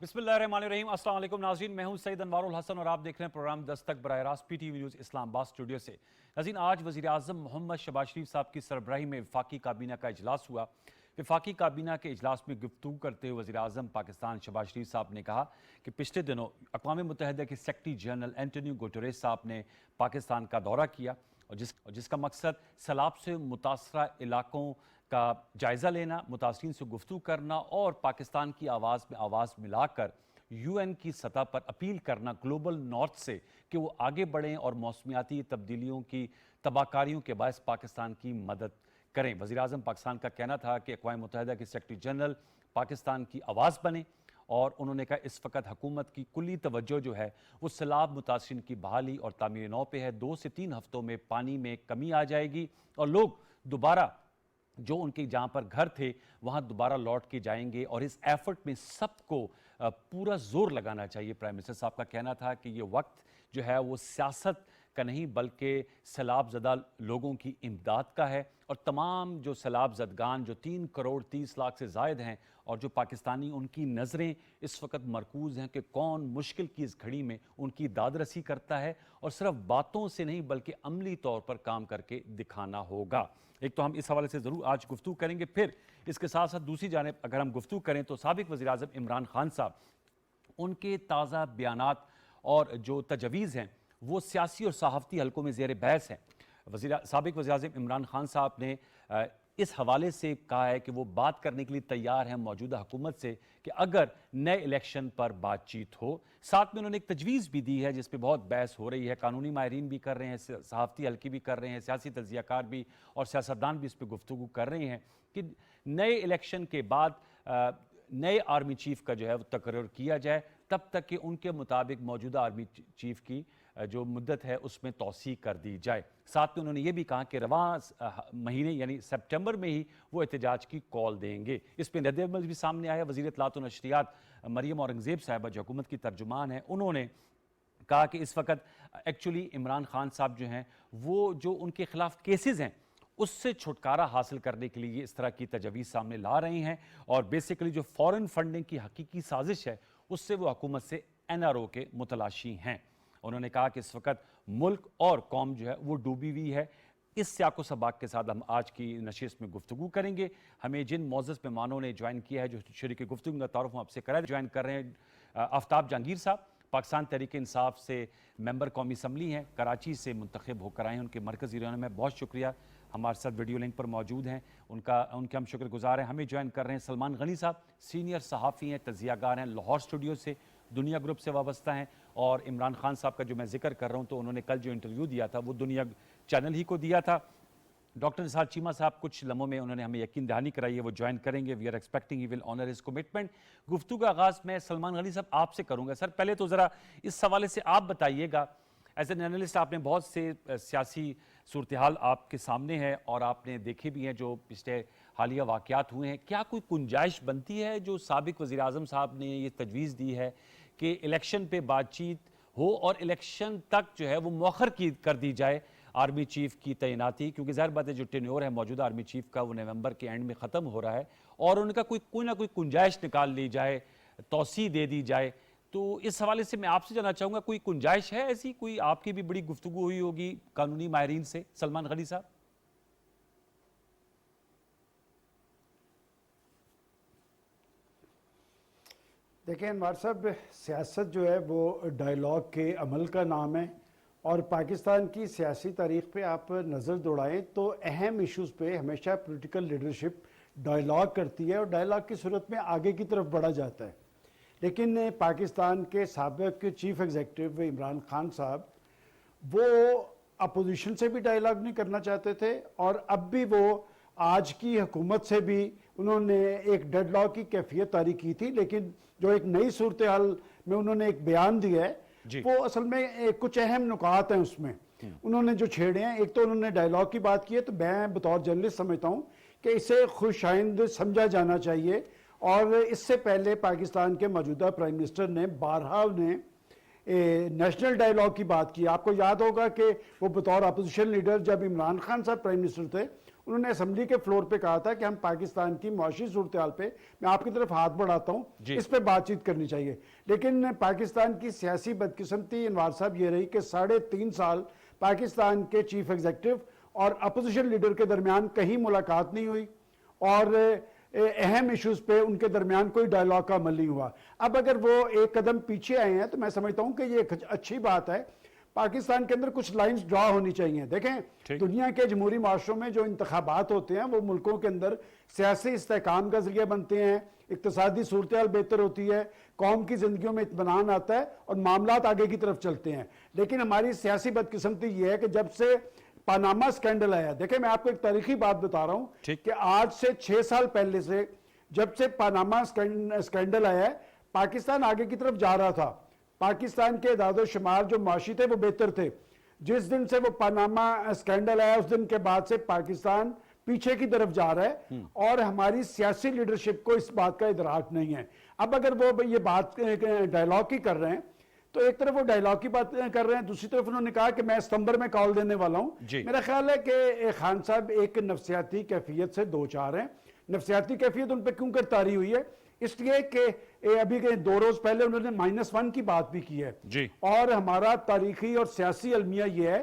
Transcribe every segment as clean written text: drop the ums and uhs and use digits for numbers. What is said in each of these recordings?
बिस्मिल्लाहिर्रहमानिर्रहीम। अस्सलाम वालेकुम नाज़रीन, मैं हूं सैयद अनवारुल हसन और आप देख रहे हैं प्रोग्राम दस्तक बराह रास्त PTV न्यूज़ इस्लामाबाद स्टूडियो से। नाज़रीन, आज वज़ीर आज़म मोहम्मद शहबाज शरीफ साहब की सरबराही में वफाकी काबीना का इजलास हुआ। वफाकी काबीना के इजलास में गुफ्तगू करते हुए वज़ीर आज़म पाकिस्तान शहबाज शरीफ साहब ने कहा कि पिछले दिनों अक़वाम मुत्तहिदा के सेक्रेटरी जनरल एंटोनियो गुटेरेस साहब ने पाकिस्तान का दौरा किया और जिसका मकसद सैलाब से मुतासरा इलाकों का जायज़ा लेना, मुतासरीन से गुफ्तगू करना और पाकिस्तान की आवाज़ में आवाज़ मिलाकर UN की सतह पर अपील करना ग्लोबल नॉर्थ से कि वो आगे बढ़ें और मौसमियाती तब्दीलियों की तबाहकारियों के बायस पाकिस्तान की मदद करें। वज़ीर आज़म पाकिस्तान का कहना था कि अक़वाम मुत्तहिदा के सेक्रेटरी जनरल पाकिस्तान की आवाज़ बने और उन्होंने कहा इस वक्त हुकूमत की कुल्ली तवज्जो जो है वो सैलाब मुतासरीन की बहाली और तामीर नौ पे है। 2 से 3 हफ्तों में पानी में कमी आ जाएगी और लोग दोबारा जो उनके जहाँ पर घर थे वहाँ दोबारा लौट के जाएंगे और इस एफर्ट में सबको पूरा जोर लगाना चाहिए। प्राइम मिनिस्टर साहब का कहना था कि ये वक्त जो है वो सियासत का नहीं बल्कि सैलाब ज़दा लोगों की इमदाद का है और तमाम जो सैलाब ज़दगान जो 3 करोड़ 30 लाख से ज़ायद हैं और जो पाकिस्तानी उनकी नज़रें इस वक्त मरकूज़ हैं कि कौन मुश्किल की इस घड़ी में उनकी दाद रसी करता है और सिर्फ बातों से नहीं बल्कि अमली तौर पर काम करके दिखाना होगा। एक तो हम इस हवाले से ज़रूर आज गुफ्तगू करेंगे, फिर इसके साथ साथ दूसरी जानिब अगर हम गुफ्तगू करें तो साबिक़ वज़ीर आज़म इमरान खान साहब उनके ताज़ा बयानात और जो तजवीज़ हैं वो सियासी और सहाफ़ती हलकों में ज़ेर बहस हैं। साबिक़ वज़ीर आज़म इमरान खान साहब ने इस हवाले से कहा है कि वो बात करने के लिए तैयार हैं मौजूदा हुकूमत से कि अगर नए इलेक्शन पर बातचीत हो। साथ में उन्होंने एक तजवीज़ भी दी है जिस पे बहुत बहस हो रही है, कानूनी माहिरीन भी कर रहे हैं, सहाफ़ती हल्के भी कर रहे हैं, सियासी तज्ज़ियाकार भी और सियासतदान भी इस पर गुफ्तगू कर रहे हैं कि नए इलेक्शन के बाद नए आर्मी चीफ का जो है वो तकर्रुर किया जाए, तब तक कि उनके मुताबिक मौजूदा आर्मी चीफ की जो मुद्दत है उसमें तौसी कर दी जाए। साथ में उन्होंने ये भी कहा कि रवां महीने यानी सितंबर में ही वो एहतजाज की कॉल देंगे। इस पर रद्द-ए-अमल भी सामने आया। वज़ीर इत्तलात व नशरियात मरियम औरंगज़ेब साहिबा जो हुकूमत की तर्जुमान हैं, उन्होंने कहा कि इस वक्त एक्चुअली इमरान खान साहब जो हैं वो जो उनके खिलाफ केसेस हैं उससे छुटकारा हासिल करने के लिए इस तरह की तजवीज़ सामने ला रही हैं और बेसिकली जो फॉरेन फंडिंग की हकीकी साजिश है उससे वो हुकूमत से NRO के मुतलाशी हैं। उन्होंने कहा कि इस वक्त मुल्क और कौम जो है वो डूबी हुई है। इस सियाको सबाक के साथ हम आज की नशिस्त में गुफ्तगू करेंगे। हमें जिन मोअज़्ज़ज़ मेहमानों ने ज्वाइन किया है जो शरीक गुफ्तगू का तारुफ हम आपसे कराए, ज्वाइन कर रहे हैं आफ्ताब जहांगीर साहब, पाकिस्तान तहरीक इंसाफ से मेंबर कौमी असम्बली हैं, कराची से मुंतखब होकर आए हैं, उनके मरकज़ी रहनुमा में बहुत शुक्रिया, हमारे साथ वीडियो लिंक पर मौजूद हैं, उनके हम शुक्रगुजार हैं। हमें ज्वाइन कर रहे हैं सलमान गनी साहब, सीनियर सहाफ़ी हैं, तज्ज़ियाकार हैं, लाहौर स्टूडियो से दुनिया ग्रुप से वाबस्ता हैं और इमरान खान साहब का जो मैं जिक्र कर रहा हूँ तो उन्होंने कल जो इंटरव्यू दिया था वो दुनिया चैनल ही को दिया था। डॉक्टर निसार चीमा साहब कुछ लम्हों में उन्होंने हमें यकीन दहानी कराई है वो ज्वाइन करेंगे। We are expecting he will honour his commitment. गुफ्तगू का आगाज़ मैं सलमान गनी साहब आपसे करूँगा। सर, पहले तो ज़रा इस हवाले से आप बताइएगा, एज एन एनालिस्ट आपने बहुत से सियासी सूरत हाल आपके सामने है और आपने देखे भी हैं जो पिछले हालिया वाक़यात हुए हैं। क्या कोई गुंजाइश बनती है जो साबिक़ वज़ीर आज़म साहब ने ये तजवीज़ दी है कि इलेक्शन पे बातचीत हो और इलेक्शन तक जो है वो मौखर कर दी जाए आर्मी चीफ की तैनाती, क्योंकि ज़ाहिर बात है जो टेन्योर है मौजूदा आर्मी चीफ का वो नवंबर के एंड में ख़त्म हो रहा है और उनका कोई ना कोई गुंजाइश निकाल ली जाए, तौसी दे दी जाए। तो इस हवाले से मैं आपसे जानना चाहूँगा, कोई गुंजाइश है ऐसी? कोई आपकी भी बड़ी गुफ्तगू हुई होगी कानूनी माहिरीन से, सलमान गनी साहब? देखिए अनवार साहब, सियासत जो है वो डायलॉग के अमल का नाम है और पाकिस्तान की सियासी तारीख पे आप नज़र दौड़ाएं तो अहम इश्यूज़ पे हमेशा पॉलिटिकल लीडरशिप डायलॉग करती है और डायलॉग की सूरत में आगे की तरफ बढ़ा जाता है। लेकिन पाकिस्तान के साबिक़ चीफ एग्जीक्यूटिव इमरान खान साहब वो अपोजिशन से भी डायलॉग नहीं करना चाहते थे और अब भी वो आज की हुकूमत से भी उन्होंने एक डेडलॉक की कैफियत तारी की थी। लेकिन जो एक नई सूरत हाल में उन्होंने एक बयान दिया है वो असल में कुछ अहम नुकात हैं उसमें उन्होंने जो छेड़े हैं। एक तो उन्होंने डायलॉग की बात की है तो मैं बतौर जर्नलिस्ट समझता हूँ कि इसे खुशाइंद समझा जाना चाहिए और इससे पहले पाकिस्तान के मौजूदा प्राइम मिनिस्टर ने बारहा ने नेशनल डायलॉग की बात की। आपको याद होगा कि वो बतौर अपोजिशन लीडर जब इमरान खान साहब प्राइम मिनिस्टर थे انہوں نے اسمبلی کے فلور پہ کہا تھا کہ ہم پاکستان کی معاشی صورتحال پہ، میں آپ کی طرف ہاتھ بڑھاتا ہوں، اس پہ بات چیت کرنی چاہیے. لیکن پاکستان کی سیاسی بدقسمتی انوار صاحب یہ رہی کہ 3.5 سال پاکستان کے چیف ایگزیکٹو اور اپوزیشن لیڈر کے درمیان کہیں ملاقات نہیں ہوئی، اور اہم ایشوز پہ ان کے درمیان کوئی ڈائلاگ کا عمل نہیں ہوا. اب اگر وہ ایک قدم پیچھے آئے ہیں تو میں سمجھتا ہوں کہ یہ ایک اچھی بات ہے. پاکستان کے اندر کچھ لائنز ڈرا ہونی چاہیے. دیکھیں دنیا کے جمہوری معاشروں میں جو انتخابات ہوتے ہیں وہ ملکوں کے اندر سیاسی استحکام کا ذریعہ بنتے ہیں، اقتصادی صورتحال بہتر ہوتی ہے، قوم کی زندگیوں میں اطمینان آتا ہے اور معاملات آگے کی طرف چلتے ہیں. لیکن ہماری سیاسی بدقسمتی یہ ہے کہ جب سے پاناما سکینڈل آیا، دیکھیں میں آپ کو ایک تاریخی بات بتا رہا ہوں کہ آج سے 6 سال پہلے سے جب سے پاناما سکینڈل آیا ہے، پاکستان آگے کی طرف جا رہا تھا. پاکستان کے اعداد و شمار جو معاشی تھے وہ بہتر تھے. جس دن سے وہ پاناما سکینڈل آیا اس دن کے بعد سے پاکستان پیچھے کی طرف جا رہا ہے، اور ہماری سیاسی لیڈرشپ کو اس بات کا ادراک نہیں ہے. اب اگر وہ یہ بات ڈائلاگ کی کر رہے ہیں تو ایک طرف وہ ڈائلاگ کی بات کر رہے ہیں، دوسری طرف انہوں نے کہا کہ میں ستمبر میں کال دینے والا ہوں. میرا خیال ہے کہ خان صاحب ایک نفسیاتی کیفیت سے دو چار ہیں. نفسیاتی کیفیت ان پہ کیوں کر طاری ہوئی ہے؟ اس لیے کہ ابھی 2 روز پہلے انہوں نے -1 کی بات بھی کی ہے. اور ہمارا تاریخی اور سیاسی المیہ یہ ہے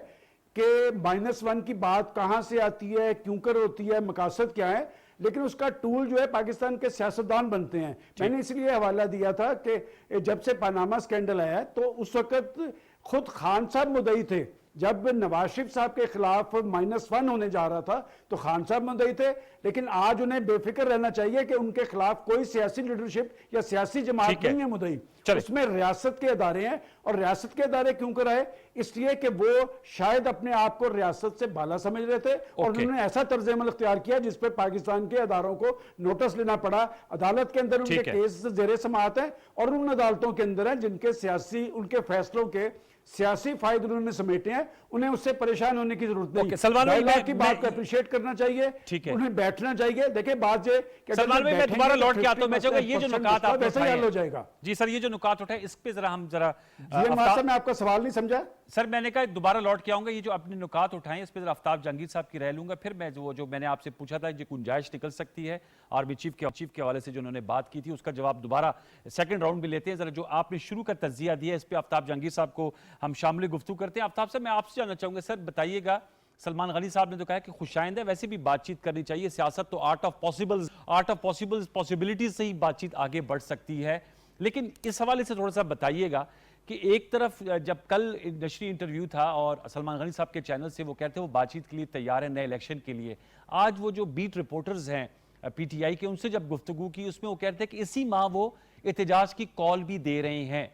کہ -1 کی بات کہاں سے آتی ہے، کیوں کر ہوتی ہے، مقاصد کیا ہے، لیکن اس کا ٹول جو ہے پاکستان کے سیاستدان بنتے ہیں. میں نے اس لیے حوالہ دیا تھا کہ جب سے پاناما سکینڈل آیا تو اس وقت خود خان صاحب مدعی تھے. جب نواز شریف صاحب کے خلاف -1 ہونے جا رہا تھا تو خان صاحب مدعی تھے. لیکن آج انہیں بے فکر رہنا چاہیے کہ ان کے خلاف کوئی سیاسی لیڈرشپ یا سیاسی جماعت نہیں ہے مدعی. اس میں ریاست کے ادارے ہیں، اور ریاست کے ادارے کیوں کر آئے؟ اس لیے کہ وہ شاید اپنے آپ کو ریاست سے بالا سمجھ رہے تھے، اور انہوں نے ایسا طرز عمل اختیار کیا جس پہ پاکستان کے اداروں کو نوٹس لینا پڑا. عدالت کے اندر ان کے کیس زیر سماعت ہیں، اور ان عدالتوں کے اندر ہیں جن کے ان کے فیصلوں کے سیاسی فائدے انہوں نے سمیٹے ہیں. انہیں اس سے پریشان ہونے کی ضرورت نہیں. ڈائلاگ کی بات کو اپریشیٹ کرنا چاہیے، انہیں بیٹھنا چاہیے. دیکھیں بات سلمان بھائی میں دوبارہ لوٹ کے آتا ہوں. میں چاہوں گا یہ جو نکات آپ نے ویسے حل ہو جائے گا. جی سر، یہ جو نکات اٹھائے اس پہ ذرا ہم میں آپ کا سوال نہیں سمجھا سر. میں نے کہا دوبارہ لوٹ کے آؤں گا. یہ جو اپنے نکات اٹھائیں اس پہ ذرا آفتاب جہانگیر صاحب کی رائے لوں گا. پھر میں جو میں نے آپ سے پوچھا تھا یہ گنجائش نکل سکتی ہے آرمی چیف کے حوالے سے جو انہوں نے بات کی تھی اس کا جواب دوبارہ سیکنڈ راؤنڈ بھی لیتے ہیں. ذرا جو آپ نے شروع کا تجزیہ دیا اس پہ آفتاب جہانگیر صاحب کو ہم شامل گفتگو کرتے ہیں. آفتاب صاحب میں آپ سے جاننا چاہوں گا، سر بتائیے گا، سلمان غنی صاحب نے تو کہا کہ خوشائند ہے، ویسے بھی بات چیت کرنی چاہیے. سیاست تو آرٹ آف پاسبلٹیز سے ہی بات چیت آگے بڑھ سکتی ہے. لیکن اس حوالے سے تھوڑا سا بتائیے گا کہ ایک طرف جب کل نشری انٹرویو تھا اور سلمان غنی صاحب کے چینل سے وہ کہتے ہیں وہ بات چیت کے لیے تیار ہیں نئے الیکشن کے لیے. آج وہ جو بیٹ رپورٹرز ہیں پی ٹی آئی کے، ان سے جب گفتگو کی اس میں وہ کہتے ہیں کہ اسی ماہ وہ احتجاج کی کال بھی دے رہے ہیں.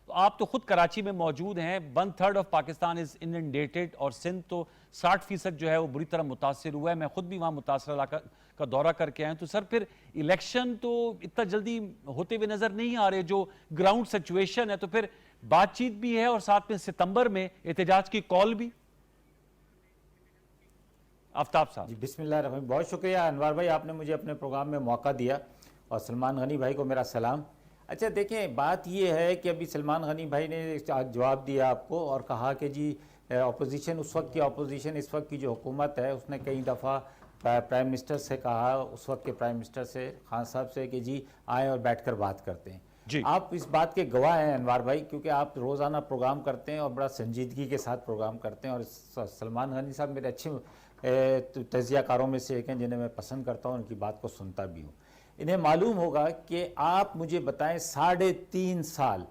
تو آپ تو خود کراچی میں موجود ہیں. 1/3 آف پاکستان از انڈیٹڈ، اور سندھ تو 60% جو ہے وہ بری طرح متاثر ہوا ہے. میں خود بھی وہاں متاثرہ علاقہ کا دورہ کر کے آئے. تو سر پھر الیکشن تو اتنا جلدی ہوتے ہوئے نظر نہیں آ رہے، جو گراؤنڈ سچویشن ہے. تو پھر بات چیت بھی ہے اور ساتھ میں ستمبر میں احتجاج کی کال بھی. آفتاب صاحب جی بسم اللہ الرحمن الرحیم. بہت شکریہ انوار بھائی، آپ نے مجھے اپنے پروگرام میں موقع دیا، اور سلمان غنی بھائی کو میرا سلام. اچھا دیکھیں، بات یہ ہے کہ ابھی سلمان غنی بھائی نے جواب دیا آپ کو اور کہا کہ جی اپوزیشن، اس وقت کی اپوزیشن، اس وقت کی جو حکومت ہے، اس نے کئی دفعہ پرائم منسٹر سے کہا، اس وقت کے پرائم منسٹر سے، خان صاحب سے، کہ جی آئیں اور بیٹھ کر بات کرتے ہیں. آپ اس بات کے گواہ ہیں انوار بھائی، کیونکہ آپ روزانہ پروگرام کرتے ہیں اور بڑا سنجیدگی کے ساتھ پروگرام کرتے ہیں. اور سلمان غنی صاحب میرے اچھے تجزیہ کاروں میں سے ایک ہیں جنہیں میں پسند کرتا ہوں، ان کی بات کو سنتا بھی ہوں. انہیں معلوم ہوگا کہ آپ مجھے بتائیں 3.5 سال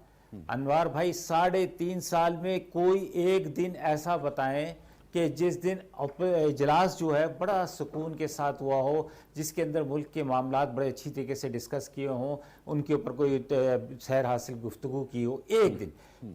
انوار بھائی، 3.5 سال میں کوئی ایک دن ایسا بتائیں کہ جس دن اجلاس جو ہے بڑا سکون کے ساتھ ہوا ہو، جس کے اندر ملک کے معاملات بڑے اچھی طریقے سے ڈسکس کیے ہوں، ان کے اوپر کوئی سیر حاصل گفتگو کی ہو. ایک دن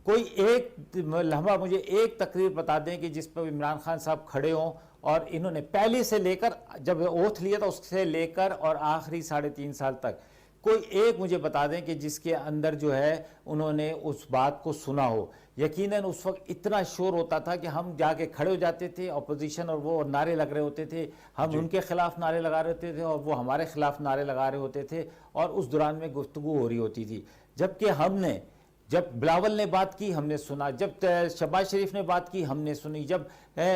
کوئی ایک لمحہ مجھے ایک تقریر بتا دیں کہ جس پر عمران خان صاحب کھڑے ہوں اور انہوں نے پہلے سے لے کر، جب اوتھ لیا تھا اس سے لے کر اور آخری 3.5 سال تک، کوئی ایک مجھے بتا دیں کہ جس کے اندر جو ہے انہوں نے اس بات کو سنا ہو. یقیناً اس وقت اتنا شور ہوتا تھا کہ ہم جا کے کھڑے ہو جاتے تھے، اپوزیشن اور وہ نعرے لگ رہے ہوتے تھے، ہم ان کے خلاف نعرے لگا رہے ہوتے تھے اور وہ ہمارے خلاف نعرے لگا رہے ہوتے تھے، اور اس دوران میں گفتگو ہو رہی ہوتی تھی. جبکہ ہم نے जब बिलावल ने बात की हमने सुना, जब शहबाज शरीफ ने बात की हमने सुनी, जब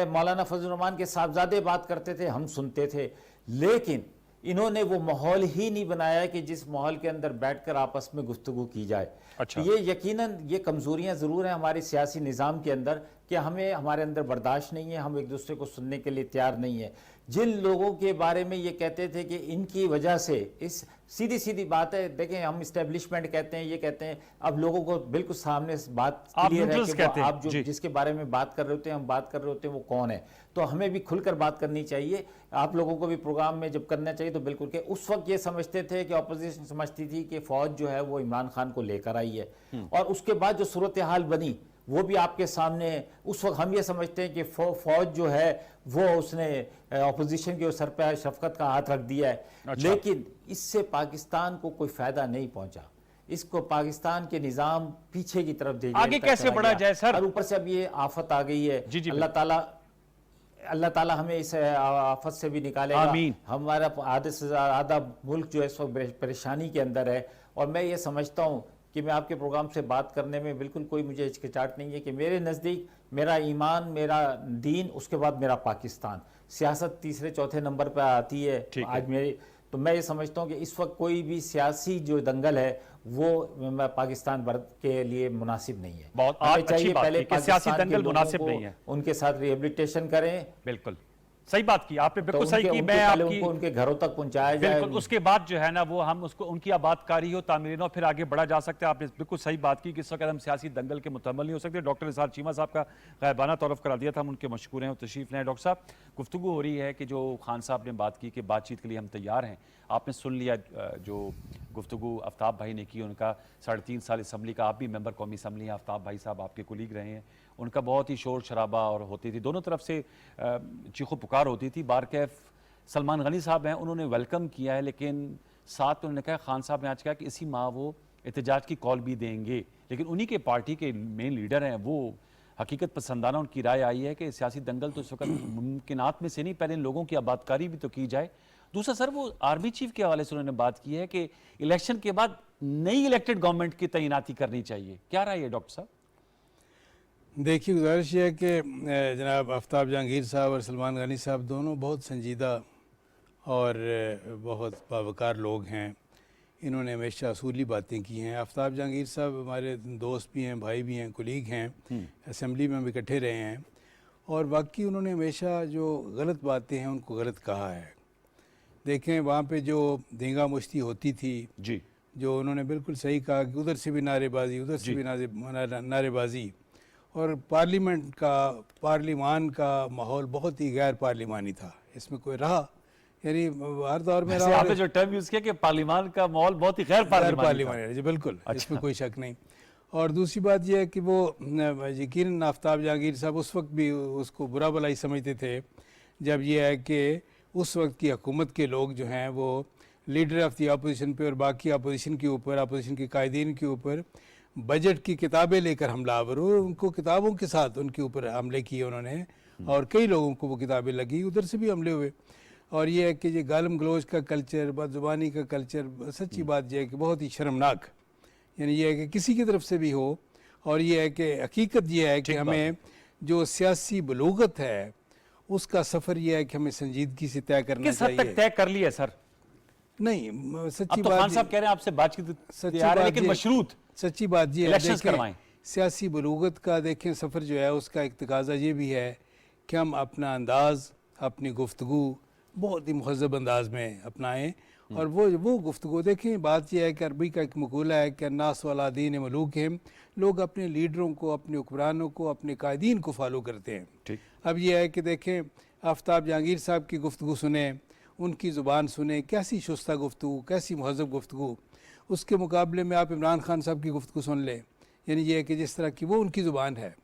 मौलाना फजल रहमान के साहबजादे बात करते थे हम सुनते थे, लेकिन इन्होंने वो माहौल ही नहीं बनाया कि जिस माहौल के अंदर बैठकर आपस में गुफ्तगू की जाए। अच्छा। ये यकीनन ये कमज़ोरियां ज़रूर हैं हमारे सियासी निज़ाम के अंदर कि हमें हमारे अंदर बर्दाश्त नहीं है, हम एक दूसरे को सुनने के लिए तैयार नहीं है। जिन लोगों के बारे में ये कहते थे कि इनकी वजह से, इस सीधी सीधी बात है, देखें हम इस्टेब्लिशमेंट कहते हैं, ये कहते हैं, अब लोगों को बिल्कुल सामने बात आप क्लियर है न्यूट्रल्स कि कहते वो हैं, आप जो जी। जिसके बारे में बात कर रहे होते हैं, हम बात कर रहे होते हैं, वो कौन है। तो हमें भी खुलकर बात करनी चाहिए, आप लोगों को भी प्रोग्राम में जब करना चाहिए तो बिल्कुल के उस वक्त ये समझते थे कि अपोजिशन समझती थी कि फौज जो है वो इमरान खान को लेकर आई है, और उसके बाद जो सूरत हाल बनी वो भी आपके सामने है। उस वक्त हम ये समझते हैं कि फौज जो है वो उसने अपोजिशन के सर पे शफकत का हाथ रख दिया है। अच्छा। लेकिन इससे पाकिस्तान को कोई फायदा नहीं पहुंचा, इसको पाकिस्तान के निजाम पीछे की तरफ दे आगे कैसे बढ़ा जाए सर? और ऊपर से अब ये आफत आ गई है। जी, जी, अल्लाह ताला हमें इस आफत से भी निकालेगा। आमीन। हमारा आधे से आधा मुल्क जो है इस वक्त परेशानी के अंदर है, और मैं ये समझता हूँ कि मैं आपके प्रोग्राम से बात करने में बिल्कुल कोई मुझे हिचकिचाहट नहीं है कि मेरे नज़दीक मेरा ईमान, मेरा दीन, उसके बाद मेरा पाकिस्तान, सियासत तीसरे चौथे नंबर पर आती है। ठीक है। आज मेरे तो मैं ये समझता हूँ कि इस वक्त कोई भी सियासी जो दंगल है वो पाकिस्तान भर के लिए मुनासिब नहीं है। बहुत हमें अच्छी चाहिए बात पहले की कि सियासी पाकिस्तान के दंगल लोगों मुनासिब को नहीं है। उनके साथ रिहेबिलिटेशन करें, बिल्कुल सही बात की आपने, बिल्कुल तो सही की। मैं पहले आपकी उनको उनके घरों तक पहुंचाया जाए। बिल्कुल, उसके बाद जो है ना वो हम उसको उनकी आबादकारी हो, तामीर हो, फिर आगे बढ़ा जा सकता है। आपने बिल्कुल सही बात की कि इस वक्त हम सियासी दंगल के मुतम्मल नहीं हो सकते। डॉक्टर निसार चीमा साहब का गायबाना तौरफ करा दिया था, हम उनके मशकूर हैं, तशरीफ लाएं। डॉक्टर साहब, गुफ्तगू हो रही है कि जो खान साहब ने बात की कि बातचीत के लिए हम तैयार हैं। आपने सुन लिया जो गुफ्तगू आफ्ताब भाई ने की, उनका 3.5 साल असम्बली का, आप भी मेंबर कौमी असम्बली हैं, आफ्ताब भाई साहब आपके कुलीग रहे हैं, उनका बहुत ही शोर शराबा और होती थी, दोनों तरफ से चीखो पुकार होती थी। बारकैफ सलमान गनी साहब हैं, उन्होंने वेलकम किया है, लेकिन साथ उन्होंने कहा, खान साहब ने आज कहा कि इसी माह वो एहतजाज की कॉल भी देंगे, लेकिन उन्हीं के पार्टी के मेन लीडर हैं वो हकीकत पसंदाना उनकी राय आई है कि सियासी दंगल तो इस वक्त मुमकिनात में से नहीं, पहले इन लोगों की आबादकारी भी तो की जाए। दूसरा सर, वो आर्मी चीफ के हवाले से उन्होंने बात की है कि इलेक्शन के बाद नई इलेक्टेड गवर्नमेंट की तैनाती करनी चाहिए। क्या राय है डॉक्टर साहब? देखिए, गुजारिश है कि जनाब आफ्ताब जहांगीर साहब और सलमान गनी साहब दोनों बहुत संजीदा और बहुत बावकार लोग हैं। इन्होंने हमेशा असूली बातें की हैं। आफ्ताब जहांगीर साहब हमारे दोस्त भी हैं, भाई भी हैं, कुलीग हैं, असेंबली में भी इकट्ठे रहे हैं, और बाकी उन्होंने हमेशा जो गलत बातें हैं उनको गलत कहा है। देखें, वहाँ पे जो देंगा मुश्ती होती थी जी, जो उन्होंने बिल्कुल सही कहा कि उधर से भी नारेबाजी, उधर से भी नारेबाजी, और पार्लिमान का माहौल बहुत ही गैर पार्लिमानी था। इसमें कोई रहा, यानी हर दौर में रहा। आपने जो टर्म यूज किया कि पार्लिमान का माहौल बहुत ही गैर पार्लिमानी है जी, बिल्कुल। अच्छा। इसमें कोई शक नहीं। और दूसरी बात यह है कि वो यकीनन आफ्ताब जहांगीर साहब उस वक्त भी उसको बुरा भला ही समझते थे जब यह है कि उस वक्त की हुकूमत के लोग जो हैं वो लीडर ऑफ दी अपोजिशन पे और बाकी अपोजिशन के ऊपर, अपोजिशन के कायदीन के ऊपर बजट की किताबें लेकर हमलावर हो, उनको किताबों के साथ उनके ऊपर हमले किए उन्होंने, और कई लोगों को वो किताबें लगी, उधर से भी हमले हुए। और ये है कि ये गालम गलोच का कल्चर, बदजुबानी का कल्चर, सच्ची बात यह है कि बहुत ही शर्मनाक, यानी ये है कि किसी की तरफ से भी हो। और ये है कि हकीकत ये है कि हमें जो सियासी बलूगत है उसका सफ़र यह है कि हमें संजीदगी से तय करना किस हद तक चाहिए। तय कर लिया सर? नहीं, सच्ची अब तो खान बात साहब कह रहे हैं आपसे बातचीत सच्ची तैयार है, बात लेकिन ये- मशरूत सच्ची बात ये है, इलेक्शंस देखें, करवाएं। सियासी बलूगत का देखें सफ़र जो है उसका एक तकाजा ये भी है कि हम अपना अंदाज़, अपनी गुफ्तगू बहुत ही महज़ब अंदाज में अपनाएं। और वो गुफ्तगू देखें, बात यह है कि अरबी का एक मकूला है कि अन्नास वाला दीन मलूक हैं, लोग अपने लीडरों को, अपने हुक्मरानों को, अपने कायदीन को फॉलो करते हैं। ठीक। अब यह है कि देखें, आफ्ताब जहांगीर साहब की गुफ्तगू सुने, उनकी ज़ुबान सुने, कैसी शुस्ता गुफ्तगू, कैसी महज़ब गुफ्तगू। उसके मुकाबले में आप इमरान खान साहब की गुफ्तगू सुन लें, यानी यह है कि जिस तरह की वो उनकी ज़ुबान है,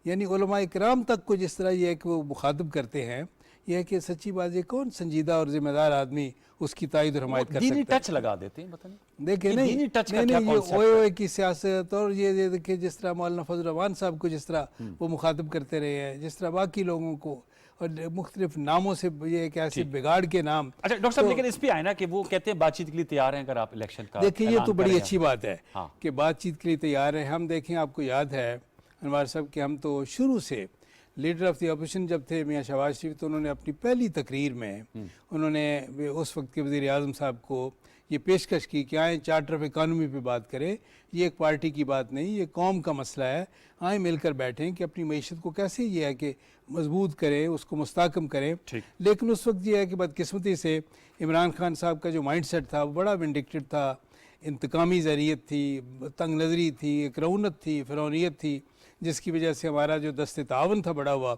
यानी उलमा इकराम तक को जिस तरह यह है कि वो मुखातब करते हैं, यह है कि सच्ची बात है कौन संजीदा और ज़िम्मेदार आदमी उसकी तायद और हमायत कर दीनी सकता है। टच लगा देते हैं, पता नहीं देखें, ये नहीं दीनी टच का नहीं, क्या नहीं, ये concept है? ओए की सियासत, और ये देखिए जिस तरह मौलाना फजल रहमान साहब को जिस तरह वो मुखातब करते रहे हैं, जिस तरह बाकी लोगों को, और मुख्तलिफ नामों से ये एक ऐसे बिगाड़ के नाम। अच्छा डॉक्टर साहब, लेकिन इस पे आए ना कि वो कहते हैं बातचीत के लिए तैयार हैं अगर आप इलेक्शन का देखिए ये ऐलान तो बड़ी करें। अच्छी बात है हाँ। कि बातचीत के लिए तैयार हैं हम। देखें, आपको याद है अनवार साहब कि हम तो शुरू से लीडर ऑफ द अपोजिशन जब थे मियाँ शहबाज शरीफ, तो उन्होंने अपनी पहली तकरीर में उन्होंने उस वक्त के वज़ीर आज़म साहब को ये पेशकश की कि आए चार्टर ऑफ इकानमी पे बात करें, ये एक पार्टी की बात नहीं, ये कौम का मसला है, आए मिलकर बैठें कि अपनी मईशत को कैसे ये है कि मजबूत करें, उसको मुस्तहकम करें। लेकिन उस वक्त ये है कि बदकिस्मती से इमरान खान साहब का जो माइंड सेट था वो बड़ा विंडिक्टिव था, इंतकामी ज़रियत थी, तंग नज़री थी, एक रौनत थी, फ़िरौनियत थी, जिसकी वजह से हमारा जो दस्ते तावन था बड़ा हुआ,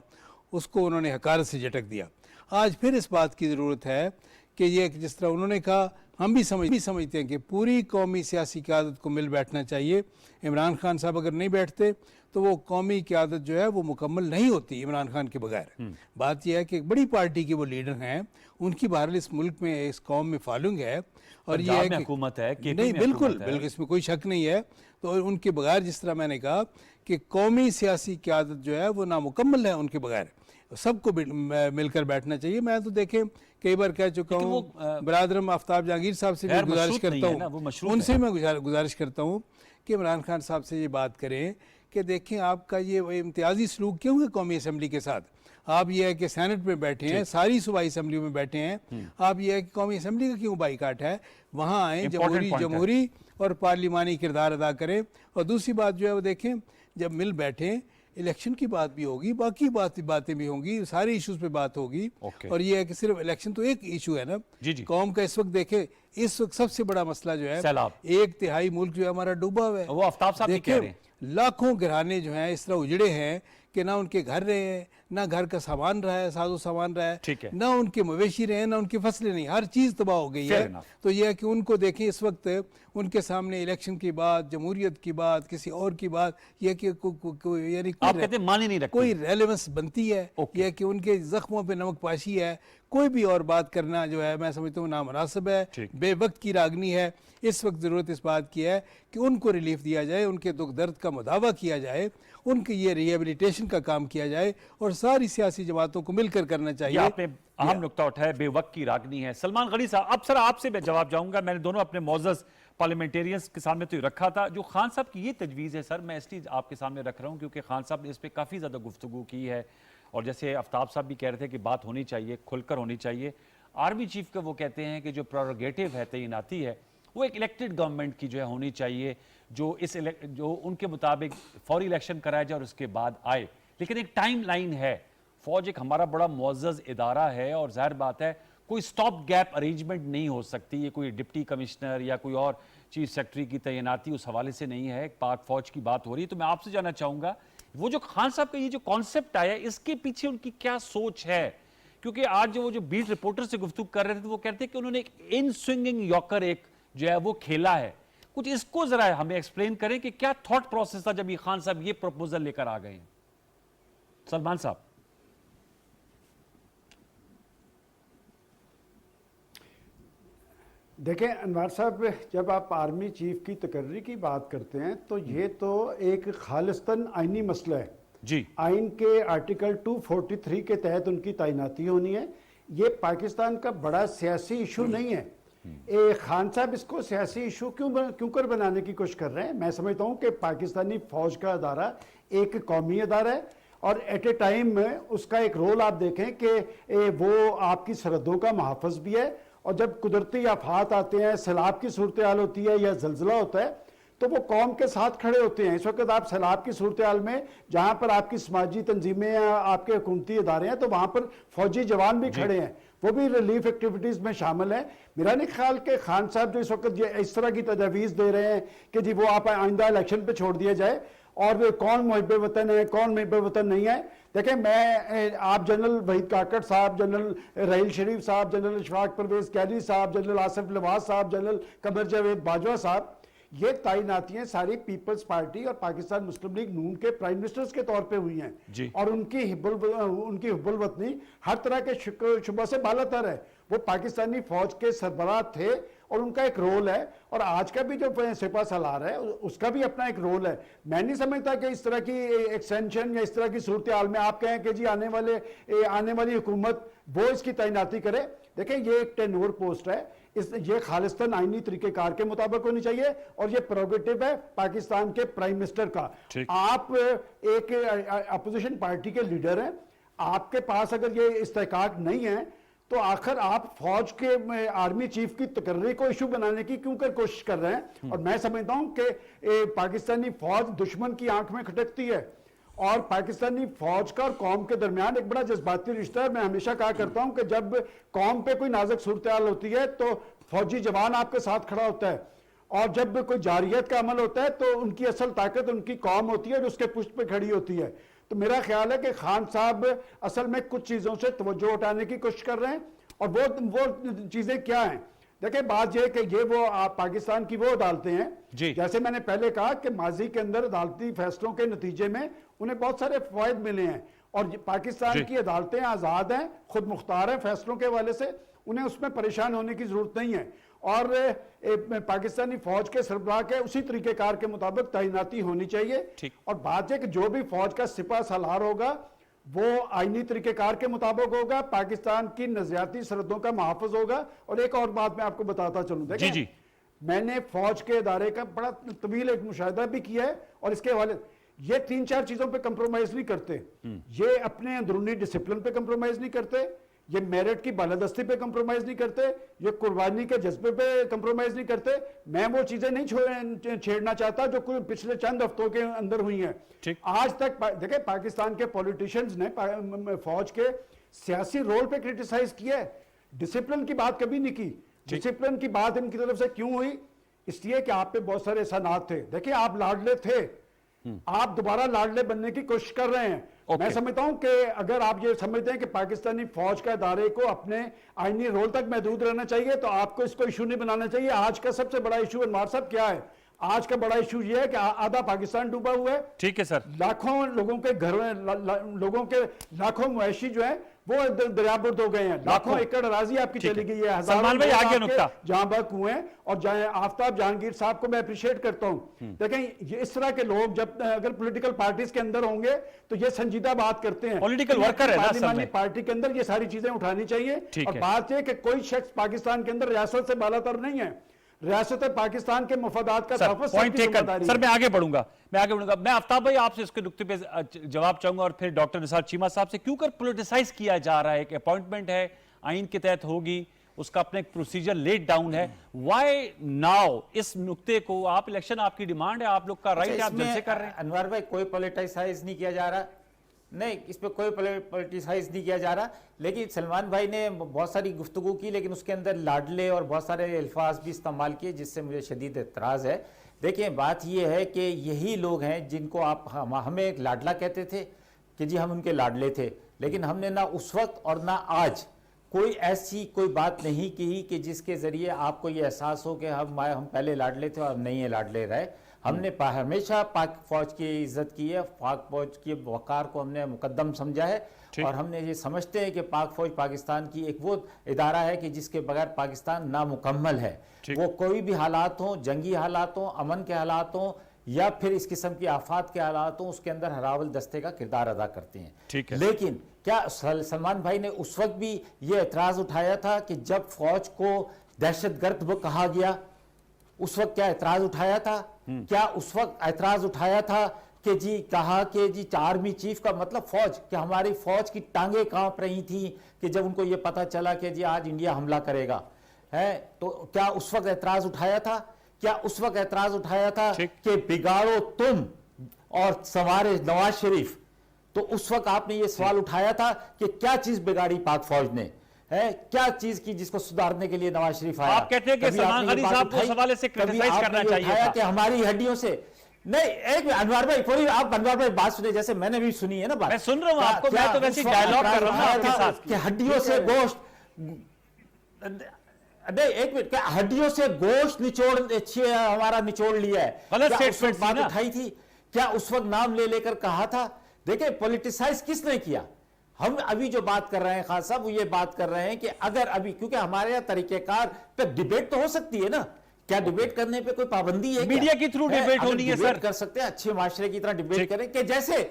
उसको उन्होंने हकारत से झटक दिया। आज फिर इस बात की ज़रूरत है कि ये जिस तरह उन्होंने कहा, हम भी समझते हैं कि पूरी कौमी सियासी क़यादत को मिल बैठना चाहिए। इमरान खान साहब अगर नहीं बैठते तो वो कौमी क़यादत जो है वो मुकम्मल नहीं होती इमरान खान के बगैर। बात यह है कि एक बड़ी पार्टी के वो लीडर हैं, उनकी बहरहाल इस मुल्क में, इस कौम में फॉलोइंग है, और ये है कि हुकूमत है, नहीं बिल्कुल इसमें कोई शक नहीं है। तो उनके बगैर, जिस तरह मैंने कहा कि कौमी सियासी क़यादत जो है वो नामुकम्मल है उनके बगैर, सबको मिलकर बैठना चाहिए। मैं तो देखें कई बार कह चुका हूँ, बरादरम आफ्ताब जहांगीर साहब से भी गुजारिश करता हूँ, उनसे मैं गुजारिश करता हूँ कि इमरान खान साहब से ये बात करें कि देखें आपका ये इम्तियाजी सलूक क्यों है कौमी असम्बली के साथ। आप ये है कि सेनेट में बैठे हैं, सारी सूबाई असम्बलियों में बैठे हैं, आप ये है कि कौमी असम्बली का क्यों बाइकाट है, वहाँ आएँ, जमहूरी और पार्लिमानी किरदार अदा करें। और दूसरी बात जो है वो देखें, जब मिल बैठें इलेक्शन की बात भी होगी, बाकी बातें भी होंगी, सारे इश्यूज पे बात होगी। और ये है कि सिर्फ इलेक्शन तो एक इशू है ना कौम का। इस वक्त देखें, इस वक्त सबसे बड़ा मसला जो है, 1/3 मुल्क जो है हमारा डूबा हुआ है। वो आफ्ताब साहब कह रहे हैं, लाखों घराने जो हैं इस तरह उजड़े हैं कि ना उनके घर रहे हैं, ना घर का सामान रहा है, साजो सामान रहा है, ना उनके मवेशी रहे हैं, ना उनकी फसलें नहीं, हर चीज़ तबाह हो गई है। तो यह है कि उनको देखें, इस वक्त उनके सामने इलेक्शन की बात, जमहूरियत की बात, किसी और की बात, यह कि यानी कोई रेलेवेंस बनती है, यह कि उनके जख्मों पे नमक पाशी है। कोई भी और बात करना जो है मैं समझता हूँ नामुनासिब है, बेवक्त की रागनी है। इस वक्त ज़रूरत इस बात की है कि उनको रिलीफ दिया जाए, उनके दुख दर्द का मुदावा किया जाए, उनके ये रिहेबिलिटेशन का काम किया जाए, और सारी सियासी जमातों को मिलकर करना चाहिए। आपने अहम नुक्ता उठाया, बेवक्त की रागनी है। सलमान गनी साहब, अब सर आपसे मैं जवाब चाहूंगा। मैंने दोनों अपने मोअज़्ज़ज़ पार्लियामेंटेरियंस के सामने तो रखा था, जो खान साहब की ये तजवीज़ है सर, मैं इसलिए आपके सामने रख रहा हूँ क्योंकि खान साहब ने इस पर काफ़ी ज़्यादा गुफ्तगू की है, और जैसे आफ्ताब साहब भी कह रहे थे कि बात होनी चाहिए, खुलकर होनी चाहिए। आर्मी चीफ का वो कहते हैं कि जो प्रेरोगेटिव है, तैनाती है, वो एक इलेक्टेड गवर्नमेंट की जो है होनी चाहिए, जो उनके मुताबिक फौरी इलेक्शन कराया जाए और उसके बाद आए। लेकिन एक टाइम लाइन है, फौज एक हमारा बड़ा मुअज़्ज़ज़ इदारा है, और ज़ाहिर बात है कोई स्टॉप गैप अरेंजमेंट नहीं हो सकती। ये कोई डिप्टी कमिश्नर या कोई और चीफ सेक्रेटरी की तैनाती उस हवाले से नहीं है, पाक फौज की बात हो रही है। तो मैं आपसे जानना चाहूँगा, वो जो खान साहब का ये जो कॉन्सेप्ट आया, इसके पीछे उनकी क्या सोच है? क्योंकि आज जो वो जो बीट रिपोर्टर से गुफ्तगू कर रहे थे, तो वो कहते हैं कि उन्होंने एक इन स्विंगिंग यॉर्कर एक जो है वो खेला है। कुछ इसको जरा हमें एक्सप्लेन करें कि क्या थॉट प्रोसेस था जब ये खान साहब ये प्रपोजल लेकर आ गए हैं। सलमान साहब। देखें अनवार साहब, जब आप आर्मी चीफ की तकर्री की बात करते हैं तो ये तो एक खालिस्तान आइनी मसला है जी। आइन के आर्टिकल 243 के तहत उनकी तैनाती होनी है। ये पाकिस्तान का बड़ा सियासी इशू नहीं है। खान साहब इसको सियासी इशू क्यों कर बनाने की कोशिश कर रहे हैं? मैं समझता हूँ कि पाकिस्तानी फौज का अदारा एक कौमी अदारा है, और एट ए टाइम उसका एक रोल आप देखें कि वो आपकी सरहदों का मुहाफ़िज़ भी है, और जब कुदरती आफात आते हैं, सैलाब की सूरत हाल होती है या जलजिला होता है, तो वो कौम के साथ खड़े होते हैं। इस वक्त आप सैलाब की सूरत हाल में जहाँ पर आपकी समाजी तंजीमें या आपके हुकूमती इदारे हैं, तो वहाँ पर फौजी जवान भी खड़े हैं, वो भी रिलीफ एक्टिविटीज़ में शामिल हैं। मेरा नहीं ख्याल कि खान साहब जो इस वक्त ये इस तरह की तजवीज़ दे रहे हैं कि जी वो आप आइंदा इलेक्शन पे छोड़ दिया जाए, और कौन मुहिब वतन है, कौन मुहिब वतन नहीं है। देखें, मैं आप जनरल वहीद काकड़ साहब, जनरल राहील शरीफ साहब, जनरल इशफाक परवेज कैदी साहब, जनरल आसिफ लिबास साहब, जनरल कमर जावेद बाजवा साहब, ये तैनातियां सारी पीपल्स पार्टी और पाकिस्तान मुस्लिम लीग नून के प्राइम मिनिस्टर्स के तौर पे हुई हैं, और उनकी हिब्बुल वतनी हर तरह के शुबा से बालातर है। वो पाकिस्तानी फौज के सरबराह थे, اور ان کا ایک رول ہے, اور آج کا بھی جو سپہ سالار ہے اس کا بھی اپنا ایک رول ہے. میں نہیں سمجھتا کہ اس طرح کی ایکسٹینشن یا اس طرح کی صورتحال میں آپ کہیں کہ جی آنے والی حکومت وہ اس کی تعیناتی کرے. دیکھیں یہ ایک ٹینور پوسٹ ہے, یہ خالصتاً آئینی طریقہ کار کے مطابق ہونی چاہیے, اور یہ پروگیٹو ہے پاکستان کے پرائم منسٹر کا. آپ ایک اپوزیشن پارٹی کے لیڈر ہیں, آپ کے پاس اگر یہ استحقاق نہیں ہے تو آخر آپ فوج کے آرمی چیف کی تقرری کو ایشو بنانے کی کیوں کر کوشش کر رہے ہیں؟ اور میں سمجھتا ہوں کہ پاکستانی فوج دشمن کی آنکھ میں کھٹکتی ہے, اور پاکستانی فوج کا اور قوم کے درمیان ایک بڑا جذباتی رشتہ ہے. میں ہمیشہ کہا کرتا ہوں کہ جب قوم پہ کوئی نازک صورتحال ہوتی ہے تو فوجی جوان آپ کے ساتھ کھڑا ہوتا ہے, اور جب کوئی جارحیت کا عمل ہوتا ہے تو ان کی اصل طاقت ان کی قوم ہوتی ہے جو اس کے پشت پہ کھڑی ہوتی ہے. تو میرا خیال ہے کہ خان صاحب اصل میں کچھ چیزوں سے توجہ اٹھانے کی کوشش کر رہے ہیں, اور وہ چیزیں کیا ہیں؟ دیکھیں بات یہ کہ یہ وہ پاکستان کی وہ عدالتیں ہیں, جیسے میں نے پہلے کہا کہ ماضی کے اندر عدالتی فیصلوں کے نتیجے میں انہیں بہت سارے فوائد ملے ہیں, اور پاکستان کی عدالتیں آزاد ہیں, خود مختار ہیں فیصلوں کے حوالے سے, انہیں اس میں پریشان ہونے کی ضرورت نہیں ہے. اور پاکستانی فوج کے سربراہ کے اسی طریقہ کار کے مطابق تعیناتی ہونی چاہیے. اور بات ہے کہ جو بھی فوج کا سپہ سالار ہوگا وہ آئینی طریقہ کار کے مطابق ہوگا, پاکستان کی نظریاتی سرحدوں کا محافظ ہوگا. اور ایک اور بات میں آپ کو بتاتا چلوں, دیکھیں میں نے فوج کے ادارے کا بڑا طویل ایک مشاہدہ بھی کیا ہے, اور اس کے حوالے یہ 3-4 چیزوں پہ کمپرومائز نہیں کرتے. یہ اپنے اندرونی ڈسپلن پہ کمپرومائز نہیں کرتے, یہ میرٹ کی بالادستی پہ کمپرومائز نہیں کرتے, یہ قربانی کے جذبے پہ کمپرومائز نہیں کرتے. میں وہ چیزیں نہیں چھیڑنا چاہتا جو پچھلے چند ہفتوں کے اندر ہوئی ہیں. آج تک دیکھیں پاکستان کے پولیٹیشنز نے فوج کے سیاسی رول پہ کرٹیسائز کیا ہے, ڈسپلن کی بات کبھی نہیں کی. ڈسپلن کی بات ان کی طرف سے کیوں ہوئی؟ اس لیے کہ آپ پہ بہت سارے احسانات تھے. دیکھیں آپ لاڈلے تھے, آپ دوبارہ لاڈلے بننے کی کوشش کر رہے ہیں. میں سمجھتا ہوں کہ اگر آپ یہ سمجھتے ہیں کہ پاکستانی فوج کا ادارے کو اپنے آئینی رول تک محدود رہنا چاہیے تو آپ کو اس کو ایشو نہیں بنانا چاہیے. آج کا سب سے بڑا ایشو انوار صاحب کیا ہے؟ آج کا بڑا ایشو یہ ہے کہ آدھا پاکستان ڈوبا ہوا ہے. ٹھیک ہے سر. لاکھوں لوگوں کے گھروں لوگوں کے لاکھوں مویشی جو ہیں وہ دریا برد ہو گئے ہیں. لاکھوں ایکڑ اراضی آپ کی چلی گئی ہے. سلمان بھائی آگے نکتہ جہاں بک ہوئے ہیں. اور آفتاب جہانگیر صاحب کو میں اپریشیٹ کرتا ہوں. دیکھیں اس طرح کے لوگ جب اگر پولیٹیکل پارٹیز کے اندر ہوں گے تو یہ سنجیدہ بات کرتے ہیں. پولیٹیکل ورکر ہے پارلیمانی پارٹی کے اندر یہ ساری چیزیں اٹھانی چاہیے. اور بات یہ کہ کوئی شخص پاکستان کے اندر ریاست سے بالا تر نہیں ہے. ریاست پاکستان کے مفادات کا تحفظ سب کی ذمہ داری ہے. سر میں آگے بڑھوں گا. میں آفتاب بھائی آپ سے اس کے نقطے پہ جواب چاہوں گا, اور پھر ڈاکٹر نثار چیمہ صاحب سے. کیوں کر پولیٹیسائز کیا جا رہا ہے؟ ایک اپوائنٹمنٹ ہے, آئین کے تحت ہوگی, اس کا اپنا ایک پروسیجر لیٹ ڈاؤن ہے. وائی ناؤ اس نقطے کو آپ الیکشن آپ کی ڈیمانڈ ہے, آپ لوگ کا رائٹ ہے, آپ جلسے کر رہے ہیں. انوار بھائی کوئی پولیٹیسائز نہیں کیا جا رہا, نہیں اس پہ کوئی پولیٹیسائز نہیں کیا جا رہا. لیکن سلمان بھائی نے بہت ساری گفتگو کی لیکن اس کے اندر لاڈلے اور بہت سارے الفاظ بھی استعمال کیے جس سے مجھے شدید اعتراض ہے. دیکھیں بات یہ ہے کہ یہی لوگ ہیں جن کو آپ ہمیں ایک لاڈلا کہتے تھے کہ جی ہم ان کے لاڈلے تھے, لیکن ہم نے نہ اس وقت اور نہ آج کوئی ایسی کوئی بات نہیں کی کہ جس کے ذریعے آپ کو یہ احساس ہو کہ ہم پہلے لاڈلے تھے اور نہیں لاڈلے رہے. ہم نے ہمیشہ پاک فوج کی عزت کی ہے, پاک فوج کی وقار کو ہم نے مقدم سمجھا ہے, اور ہم نے یہ سمجھتے ہیں کہ پاک فوج پاکستان کی ایک وہ ادارہ ہے کہ جس کے بغیر پاکستان نامکمل ہے. وہ کوئی بھی حالات ہوں, جنگی حالات ہوں, امن کے حالات ہوں, یا پھر اس قسم کی آفات کے حالات ہوں, اس کے اندر ہراول دستے کا کردار ادا کرتے ہیں. لیکن کیا سلمان بھائی نے اس وقت بھی یہ اعتراض اٹھایا تھا کہ جب فوج کو دہشت گرد کہا گیا, اس وقت کیا اعتراض اٹھایا تھا؟ کیا اس وقت اعتراض اٹھایا تھا کہ جی کہا کہ جی آرمی چیف کا مطلب فوج, کہ ہماری فوج کی ٹانگیں کانپ رہی تھیں کہ جب ان کو یہ پتا چلا کہ جی آج انڈیا حملہ کرے گا ہے, تو کیا اس وقت اعتراض اٹھایا تھا؟ کیا اس وقت اعتراض اٹھایا تھا کہ بگاڑو تم اور سنوارے نواز شریف؟ تو اس وقت آپ نے یہ سوال اٹھایا تھا کہ کیا چیز بگاڑی پاک فوج نے, کیا چیز کی جس کو سدھارنے کے لیے نواز شریف آیا؟ آپ کہتے ہیں کہ سلمان غنی صاحب کو اس حوالے سے کرٹیسائز کرنا چاہیے تھا کہ ہماری ہڈیوں سے نہیں. ایک انوار بھائی پوری آپ انوار بھائی بات سنیں, جیسے میں نے بھی سنی ہے نا بات, میں سن رہا ہوں آپ کو, میں تو ویسے ڈائیلاگ کر رہا ہوں آپ کے ساتھ کہ ہڈیوں سے گوشت, نہیں ایک منٹ, کیا ہڈیوں سے گوشت ہمارا نچوڑ لیا ہے؟ غلط اسٹیٹمنٹ بات اٹھائی تھی, کیا اس وقت نام لے کر کہا تھا؟ دیکھیں پولیٹیسائز کس نے کیا؟ ہم ابھی جو بات کر رہے ہیں خان صاحب وہ یہ بات کر رہے ہیں کہ اگر ابھی کیونکہ ہمارے یہاں طریقہ کار پہ ڈیبیٹ تو ہو سکتی ہے نا, کیا ڈیبیٹ کرنے پہ کوئی پابندی ہے؟ میڈیا کے تھرو ڈیبیٹ ہونی ہے سر, کر سکتے ہیں, اچھے معاشرے کی طرح ڈیبیٹ کریں کہ جیسے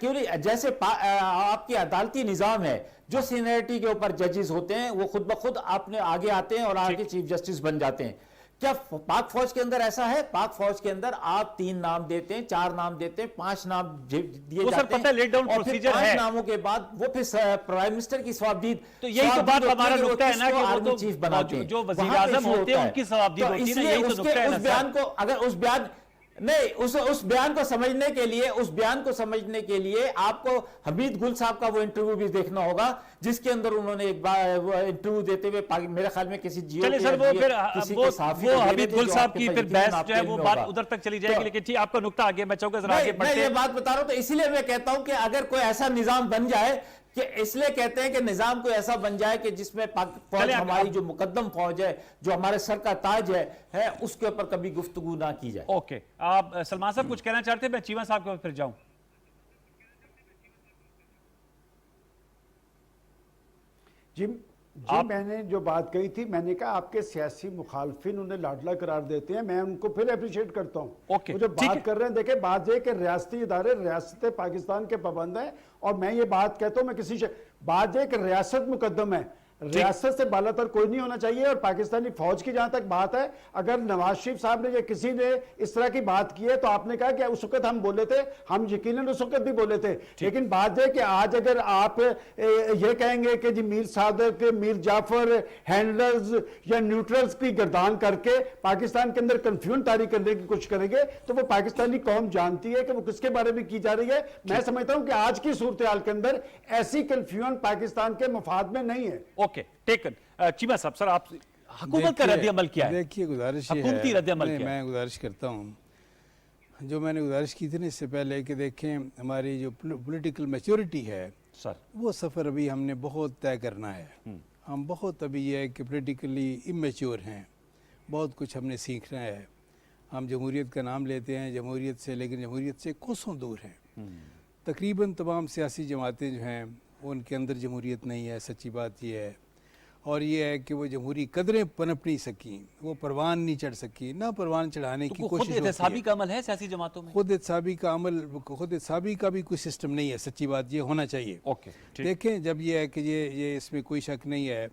کیوں نہیں, جیسے آپ کی عدالتی نظام ہے جو سینیرٹی کے اوپر ججز ہوتے ہیں وہ خود بخود اپنے آگے آتے ہیں اور آگے چیف جسٹس بن جاتے ہیں. کیا پاک فوج کے اندر ایسا ہے؟ پاک فوج کے اندر آپ 3 نام دیتے ہیں, 4 نام دیتے ہیں, 5 نام دیے جاتے ہیں, اور پھر 5 ناموں کے بعد وہ پھر پرائم منسٹر کی ثوابدید, تو یہی تو بات ہمارا نقطہ ہے نا کہ وہ تو چیف بناتے ہیں, جو وزیر اعظم ہوتے ہیں ان کی ثوابدید ہوتی ہے نا, یہی تو نقطہ ہے نا. اس بیان کو اگر اس بیان نہیں اس بیان کو سمجھنے کے لیے آپ کو حمید گل صاحب کا وہ انٹرویو بھی دیکھنا ہوگا جس کے اندر انہوں نے ایک بار انٹرویو دیتے ہوئے میرے خیال میں کسی جیو چلے سر وہ حمید گل صاحب کی پھر بحث جو ہے وہ بات ادھر تک چلی جائے گی, لیکن ٹھیک آپ کا نقطہ آگے میں چاہوں گا ذرا آگے بڑھتے ہیں. میں یہ بات بتا رہا ہوں تو اسی لیے میں کہتا ہوں کہ اگر کوئی ایسا نظام بن جائے کہ اس لیے کہتے ہیں کہ نظام کوئی ایسا بن جائے کہ جس میں فوج ہماری جو مقدم فوج ہے جو ہمارے سر کا تاج ہے اس کے اوپر کبھی گفتگو نہ کی جائے. اوکے, آپ سلمان صاحب کچھ کہنا چاہتے ہیں؟ میں چیمہ صاحب کے پاس پھر جاؤں. جی میں نے جو بات کہی تھی, میں نے کہا آپ کے سیاسی مخالفین انہیں لاڈلا قرار دیتے ہیں, میں ان کو پھر اپریشیٹ کرتا ہوں. وہ جو بات کر رہے ہیں, دیکھیں بات یہ کہ ریاستی ادارے ریاست پاکستان کے پابند ہیں, اور میں یہ بات کہتا ہوں, میں بات یہ کہ ریاست مقدم ہے, ریاست سے بالاتر کوئی نہیں ہونا چاہیے. اور پاکستانی فوج کی جہاں تک بات ہے, اگر نواز شریف صاحب نے یا کسی نے اس طرح کی بات کی ہے تو آپ نے کہا کہ اس وقت ہم بولے تھے, ہم یقیناً اس وقت بھی بولے تھے, لیکن بات یہ کہ آج اگر آپ یہ کہیں گے کہ جی میر صادق, میر جعفر, ہینڈلرز یا نیوٹرلز کی گردان کر کے پاکستان کے اندر کنفیوژن طاری کرنے کی کوشش کریں گے, تو وہ پاکستانی قوم جانتی ہے کہ وہ کس کے بارے میں کی جا رہی ہے. میں سمجھتا ہوں کہ آج کی صورتحال کے اندر ایسی کنفیوژن پاکستان کے مفاد میں نہیں ہے. Okay taken. چیمہ صاحب سر آپ حکومت کا رد عمل کیا ہے؟ دیکھیے گزارش حکومتی رد عمل کیا ہے؟ میں گزارش کرتا ہوں, جو میں نے گزارش کی تھی نا اس سے پہلے کہ دیکھیں ہماری جو پولیٹیکل میچورٹی ہے سر, وہ سفر ابھی ہم نے بہت طے کرنا ہے. ہم بہت ابھی یہ ہے کہ پولیٹیکلی امیچور ہیں, بہت کچھ ہم نے سیکھنا ہے. ہم جمہوریت کا نام لیتے ہیں جمہوریت سے, لیکن جمہوریت سے کوسوں دور ہیں. تقریباً تمام سیاسی جماعتیں جو ہیں ان کے اندر جمہوریت نہیں ہے, سچی بات یہ ہے. اور یہ ہے کہ وہ جمہوری قدریں پنپ نہیں سکیں, وہ پروان نہیں چڑھ سکی, نہ پروان چڑھانے کی کوشش ہوتی ہے. خود احتسابی کا عمل ہے سیاسی جماعتوں میں؟ خود احتسابی کا عمل, خود احتسابی کا بھی کوئی سسٹم نہیں ہے, سچی بات یہ ہونا چاہیے. دیکھیں جب یہ ہے کہ یہ اس میں کوئی شک نہیں ہے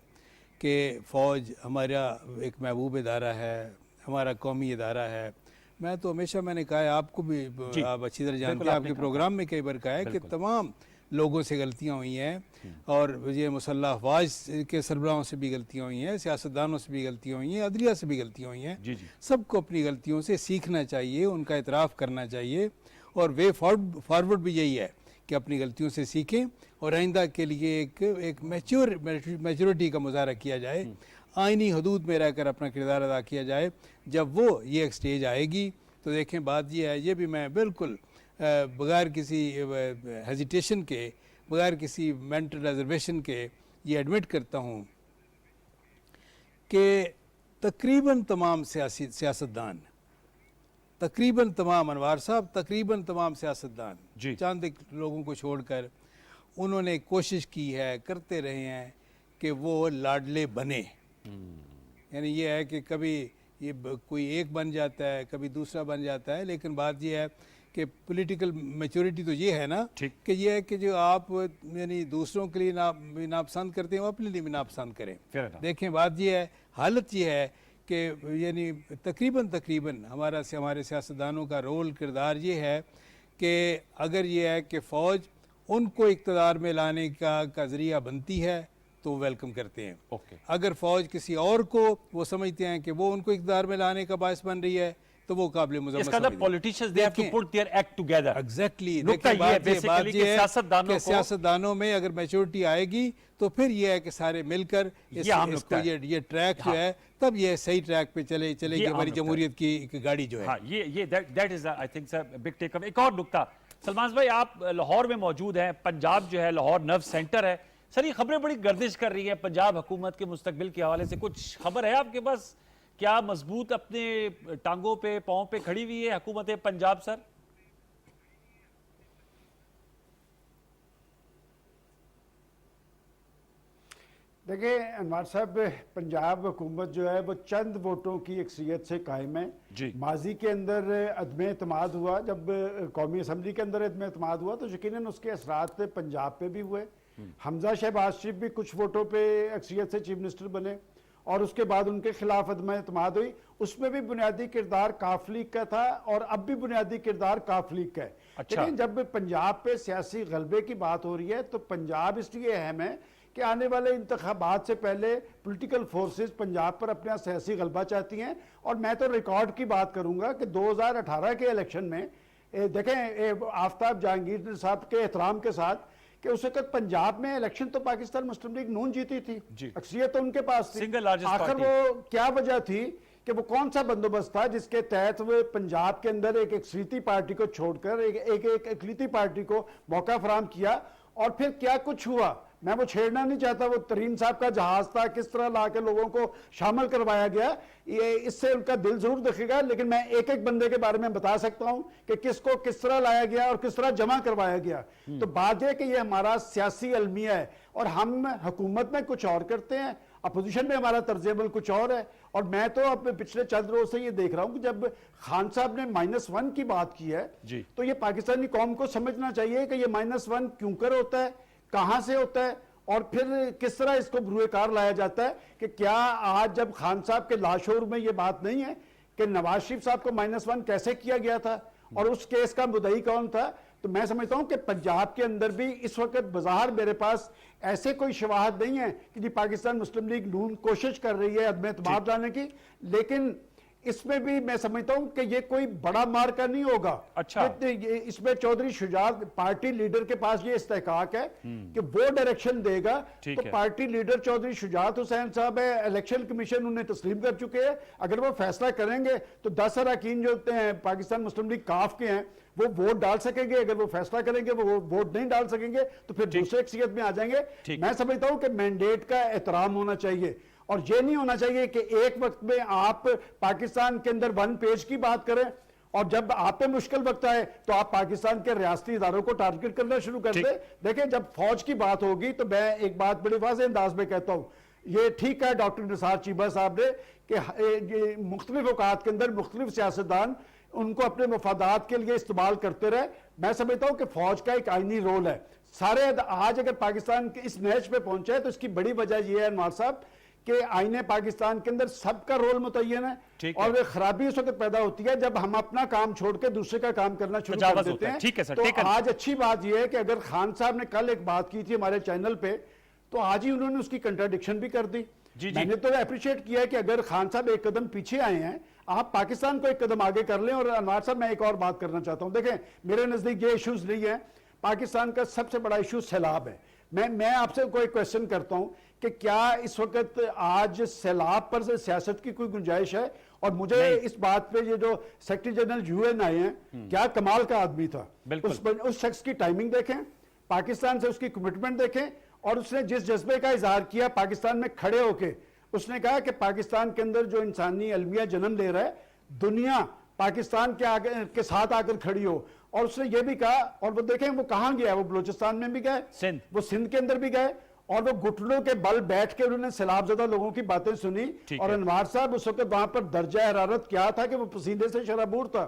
کہ فوج ہمارا ایک محبوب ادارہ ہے, ہمارا قومی ادارہ ہے. میں تو ہمیشہ میں نے کہا ہے, آپ کو بھی آپ اچھی طرح جانتے ہیں, آپ کے پروگرام میں کئی بار کہا ہے کہ تمام لوگوں سے غلطیاں ہوئی ہیں, اور یہ مسلح افواج کے سربراہوں سے بھی غلطیاں ہوئی ہیں, سیاستدانوں سے بھی غلطیاں ہوئی ہیں, عدلیہ سے بھی غلطیاں ہوئی ہیں. سب کو اپنی غلطیوں سے سیکھنا چاہیے, ان کا اعتراف کرنا چاہیے, اور وے فارورڈ بھی یہی ہے کہ اپنی غلطیوں سے سیکھیں اور آئندہ کے لیے ایک میچورٹی کا مظاہرہ کیا جائے, آئینی حدود میں رہ کر اپنا کردار ادا کیا جائے. جب وہ یہ ایک سٹیج آئے گی تو دیکھیں بات یہ ہے, یہ بھی میں بالکل بغیر کسی ہیزیٹیشن کے, بغیر کسی مینٹل ریزرویشن کے یہ ایڈمٹ کرتا ہوں کہ تقریباً تمام سیاستدان, تقریباً تمام, انوار صاحب تقریباً تمام سیاستدان چند لوگوں کو چھوڑ کر انہوں نے کوشش کی ہے, کرتے رہے ہیں کہ وہ لاڈلے بنے. یعنی یہ ہے کہ کبھی یہ کوئی ایک بن جاتا ہے, کبھی دوسرا بن جاتا ہے, لیکن بات یہ ہے کہ پولیٹیکل میچورٹی تو یہ ہے نا کہ یہ ہے کہ جو آپ یعنی دوسروں کے لیے ناپسند کرتے ہیں وہ اپنے لیے بھی ناپسند کریں. دیکھیں بات یہ ہے, حالت یہ ہے کہ یعنی تقریباً ہمارے سیاستدانوں کا رول کردار یہ ہے کہ اگر یہ ہے کہ فوج ان کو اقتدار میں لانے کا ذریعہ بنتی ہے تو ویلکم کرتے ہیں. اگر فوج کسی اور کو وہ سمجھتے ہیں کہ وہ ان کو اقتدار میں لانے کا باعث بن رہی ہے تو وہ قابل مذمت سمجھتے ہیں. politicians they have to put their act together. Exactly. نقطہ یہ ہے بیسیکلی کہ سیاستدانوں میں اگر میچورٹی آئے گی تو پھر یہ ہے کہ سارے مل کر اس کو یہ ٹریک جو ہے تب یہ صحیح ٹریک پہ چلے گی ہماری جمہوریت کی گاڑی جو ہے. یہ that is I think a big take away. ایک اور نقطہ, سلمان بھائی آپ لاہور میں موجود ہیں, پنجاب جو ہے لاہور نرو سینٹر ہے. سر یہ خبریں بڑی گردش کر رہی ہیں پنجاب حکومت کے مستقبل کے حوالے سے, کچھ خبر ہے آپ کے پاس؟ کیا مضبوط اپنے ٹانگوں پہ پاؤں پہ کھڑی ہوئی ہے حکومت پنجاب سر؟ देखिए अनवर साहब, पंजाब हुकूमत जो है वो चंद वोटों की अक्सरियत से कायम है। जी। माजी के अंदर अदम एतमाद हुआ, जब कौमी असम्बली के अंदर अदम एतमाद हुआ तो यकीनन उसके असरात पंजाब पे भी हुए। हमजा शहबाज शरीफ भी कुछ वोटों पे अक्सरियत से चीफ मिनिस्टर बने और उसके बाद उनके खिलाफ अदम एतमाद हुई। उसमें भी बुनियादी किरदार काफ लीग का था और अब भी बुनियादी किरदार काफ लीग का है। अच्छा। लेकिन जब पंजाब पे सियासी गलबे की बात हो रही है तो पंजाब इसलिए अहम है कि आने वाले इंतखाबात से पहले पॉलिटिकल फोर्सेस पंजाब पर अपना सियासी गलबा चाहती हैं। और मैं तो रिकॉर्ड की बात करूंगा कि 2018 के इलेक्शन में देखें आफ्ताब जहांगीर साहब के एहतराम के साथ कि उस वक्त पंजाब में इलेक्शन तो पाकिस्तान मुस्लिम लीग नून जीती थी, अक्सरियत तो उनके पास थी। Single largest आखिर party। वो क्या वजह थी कि वो कौन सा बंदोबस्त था जिसके तहत वो पंजाब के अंदर एक अक्सरियती पार्टी को छोड़कर एक इकलिती पार्टी को मौका फराहम किया। और फिर क्या कुछ हुआ, मैं वो छेड़ना नहीं चाहता। वो तरीन साहब का जहाज था, किस तरह ला के लोगों को शामिल करवाया गया, ये इससे उनका दिल जरूर दिखेगा। लेकिन मैं एक एक बंदे के बारे में बता सकता हूं कि किसको किस तरह लाया गया और किस तरह जमा करवाया गया। तो बात है कि ये हमारा सियासी अलमिया है और हम हुकूमत में कुछ और करते हैं, अपोजिशन में हमारा तर्ज अमल कुछ और है। और मैं तो अब पिछले चंद रोज से ये देख रहा हूं कि जब खान साहब ने -1 की बात की है जी। तो ये पाकिस्तानी कौम को समझना चाहिए कि ये -1 क्यों कर होता है, कहां से होता है और फिर किस तरह इसको बुरुएकार लाया जाता है। कि क्या आज जब खान साहब के लाशोर में ये बात नहीं है कि नवाज शरीफ साहब को -1 कैसे किया गया था और उस केस का मुद्दई कौन था। तो मैं समझता हूं कि पंजाब के अंदर भी इस वक्त बाजार मेरे पास ऐसे कोई शवाहद नहीं है कि जी पाकिस्तान मुस्लिम लीग नून कोशिश कर रही है अदम एतमाद लाने की। लेकिन इसमें भी मैं समझता हूं कि ये कोई बड़ा मार्का नहीं होगा। अच्छा। इसमें चौधरी शुजात पार्टी लीडर के पास ये इस्तेकाक है कि वो डायरेक्शन देगा। ठीक तो है। पार्टी लीडर चौधरी शुजात हुसैन साहब है, इलेक्शन कमीशन उन्हें तस्लीम कर चुके हैं। अगर वो फैसला करेंगे तो 10 अरकान जो होते हैं पाकिस्तान मुस्लिम लीग काफ के हैं वो वोट डाल सकेंगे। अगर वो फैसला करेंगे वो वोट नहीं डाल सकेंगे तो फिर दूसरे अक्सियत में आ जाएंगे। मैं समझता हूं कि मैंडेट का एहतराम होना चाहिए और ये नहीं होना चाहिए कि एक वक्त में आप पाकिस्तान के अंदर 1 पेज की बात करें और जब आप पे मुश्किल वक्त आए तो आप पाकिस्तान के रियासती इदारों को टारगेट करना शुरू कर दे। देखिए जब फौज की बात होगी तो मैं एक बात बड़ी वाज़ेह अंदाज में कहता हूं, ये ठीक है डॉक्टर निसार चीबा साहब ने कि मुख्तलिफ औकात के अंदर मुख्तलिफ सियासतदान उनको अपने मफादात के लिए इस्तेमाल करते रहे। मैं समझता हूं कि फौज का एक आईनी रोल है। सारे आज अगर पाकिस्तान के इस मैच पे पहुंचा है तो इसकी बड़ी वजह यह है अनवर साहब कि आईने पाकिस्तान के अंदर सबका रोल मुतय्यन है और वे खराबी उस वक्त पैदा होती है जब हम अपना काम छोड़ के दूसरे का काम करना शुरू कर देते हैं। ठीक है सर, तो आज अच्छी बात यह है कि अगर खान साहब ने कल एक बात की थी हमारे चैनल पे तो आज ही उन्होंने उसकी कंट्राडिक्शन भी कर दी। मैंने तो अप्रिशिएट किया कि अगर खान साहब एक कदम पीछे आए हैं आप पाकिस्तान को एक कदम आगे कर लें। और अनवर साहब मैं एक और बात करना चाहता हूं, देखें मेरे नजदीक ये इश्यूज नहीं है। पाकिस्तान का सबसे बड़ा इशू सैलाब है। मैं आपसे कोई क्वेश्चन करता हूं कि क्या इस वक्त आज सैलाब पर से सियासत की कोई गुंजाइश है। और मुझे इस बात पे ये जो सेक्रेटरी जनरल यूएन आए हैं क्या कमाल का आदमी था। उस शख्स की टाइमिंग देखें, पाकिस्तान से उसकी कमिटमेंट देखें और उसने जिस जज्बे का इजहार किया पाकिस्तान में खड़े होके, उसने कहा कि पाकिस्तान के अंदर जो इंसानी अलमिया जन्म ले रहा है दुनिया पाकिस्तान के आगे के साथ आकर खड़ी हो। और उसने ये भी कहा, और वो देखें वो कहां गया, वो बलूचिस्तान में भी गए, वो सिंध के अंदर भी गए और वो घुटनों के बल बैठ के उन्होंने सैलाबज़दा लोगों की बातें सुनी। और अनवर साहब उस वक्त वहां पर दर्जा हरारत क्या था कि वो पसीने से शराबूर था।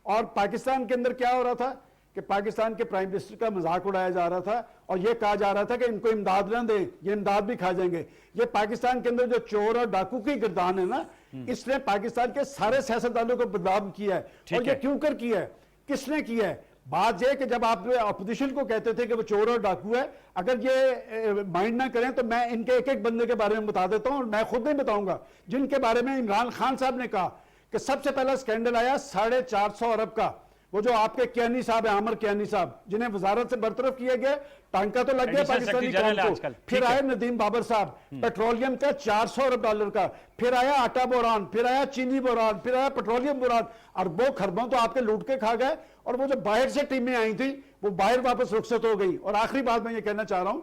और पाकिस्तान के अंदर क्या हो रहा था कि पाकिस्तान के प्राइम मिनिस्टर का मजाक उड़ाया जा रहा था और ये कहा जा रहा था कि इनको इमदाद ना दे, ये इमदाद भी खा जाएंगे। ये पाकिस्तान के अंदर जो चोर और डाकू की गिरदान है ना, इसने पाकिस्तान के सारे सियासतदानों को बदनाम किया है। और ये क्यों कर किया है, किसने किया है। बात यह कि जब आप अपोजिशन को कहते थे कि वो चोर और डाकू है, अगर ये माइंड ना करें तो मैं इनके एक एक बंदे के बारे में बता देता हूं और मैं खुद नहीं बताऊंगा जिनके बारे में इमरान खान साहब ने कहा कि सबसे पहला स्कैंडल आया 450 अरब का। वो जो आपके कियानी साहब है, आमर कियानी साहब, जिन्हें वजारत से बरतरफ किया गया, टांका तो लग गया पाकिस्तानी कौम को। फिर आए नदीम बाबर साहब, पेट्रोलियम का 400 अरब डॉलर का। फिर आया आटा बोरान, फिर आया चीनी बोरान, फिर आया पेट्रोलियम बोरान। अरबों खरबों तो आपके लूट के खा गए। और वो जो बाहर से टीमें आई थी वो बाहर वापस रुखसत हो गई। और आखिरी बात मैं ये कहना चाह रहा हूं,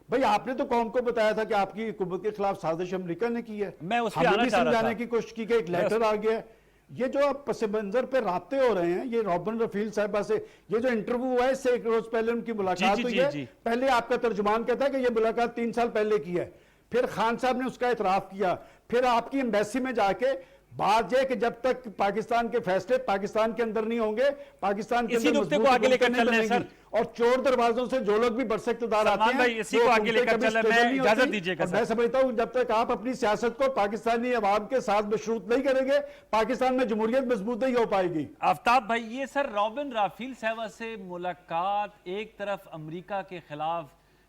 भाई आपने तो कौम को बताया था कि आपकी हुकूमत के खिलाफ साजिश अमेरिका ने की है। मैं उस पे आना चाह रहा था। समझाने की कोशिश की कि एक लेटर आ गया। ये जो अब पस मंजर पे राब्ते हो रहे हैं, ये रॉबिन रफील साहिबा से ये जो इंटरव्यू हुआ है, इससे एक रोज पहले उनकी मुलाकात हुई है। पहले आपका तर्जुमान कहता है कि ये मुलाकात 3 साल पहले की है, پھر خان صاحب نے اس کا اعتراف کیا، پھر آپ کی ایمبیسی میں جا کے بات یہ کہ جب تک پاکستان کے فیصلے پاکستان کے اندر نہیں ہوں گے، پاکستان کے اسی اندر نقطے کو مضبوط آگے لے کر حکومتیں چل رہے نہیں ہیں بنیں گی۔ سر۔ اور چور دروازوں سے جو لوگ بھی برس اقتدار آتے سلمان ہیں بھائی، اسی وہ کو آگے لے حکومتیں کر کبھی چل رہے ہیں۔ stable میں نہیں اجازت ہوتی۔ دیجیے گا اور سر۔ میں سمجھتا ہوں جب تک آپ اپنی سیاست کو پاکستانی عوام کے ساتھ مشروط نہیں کریں گے، پاکستان میں جمہوریت مضبوط نہیں ہو پائے گی۔ آفتاب بھائی، یہ سر رابن رافیل صاحبہ سے ملاقات، ایک طرف امریکہ کے خلاف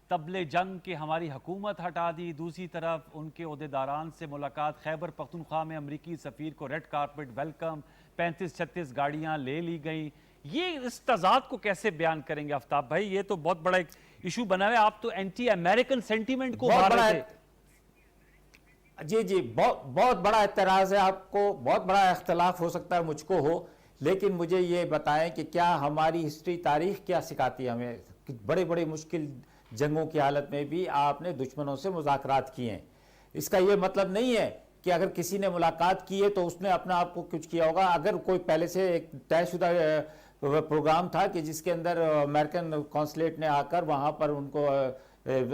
طبل جنگ کے ہماری حکومت ہٹا دی، دوسری طرف ان کے عہدیداران سے ملاقات، خیبر پختونخوا میں امریکی سفیر کو ریڈ کارپٹ ویلکم، 35-36 گاڑیاں لے لی گئیں۔ یہ اس تضاد کو کیسے بیان کریں گے آفتاب بھائی؟ یہ تو بہت بڑا ایک ایشو بنا ہے، آپ تو اینٹی امریکن سینٹیمنٹ کو بہت مار بڑا رہے تھے۔ جی بہت بڑا اعتراض ہے، آپ کو بہت بڑا اختلاف ہو سکتا ہے، مجھ کو ہو، لیکن مجھے یہ بتائیں کہ کیا ہماری ہسٹری، تاریخ کیا سکھاتی ہے ہمیں؟ بڑے بڑے مشکل جنگوں کی حالت میں بھی آپ نے دشمنوں سے مذاکرات کیے ہیں۔ اس کا یہ مطلب نہیں ہے کہ اگر کسی نے ملاقات کی ہے تو اس نے اپنے آپ کو کچھ کیا ہوگا۔ اگر کوئی پہلے سے ایک طے شدہ پروگرام تھا کہ جس کے اندر امریکن کونسلیٹ نے آ کر وہاں پر ان کو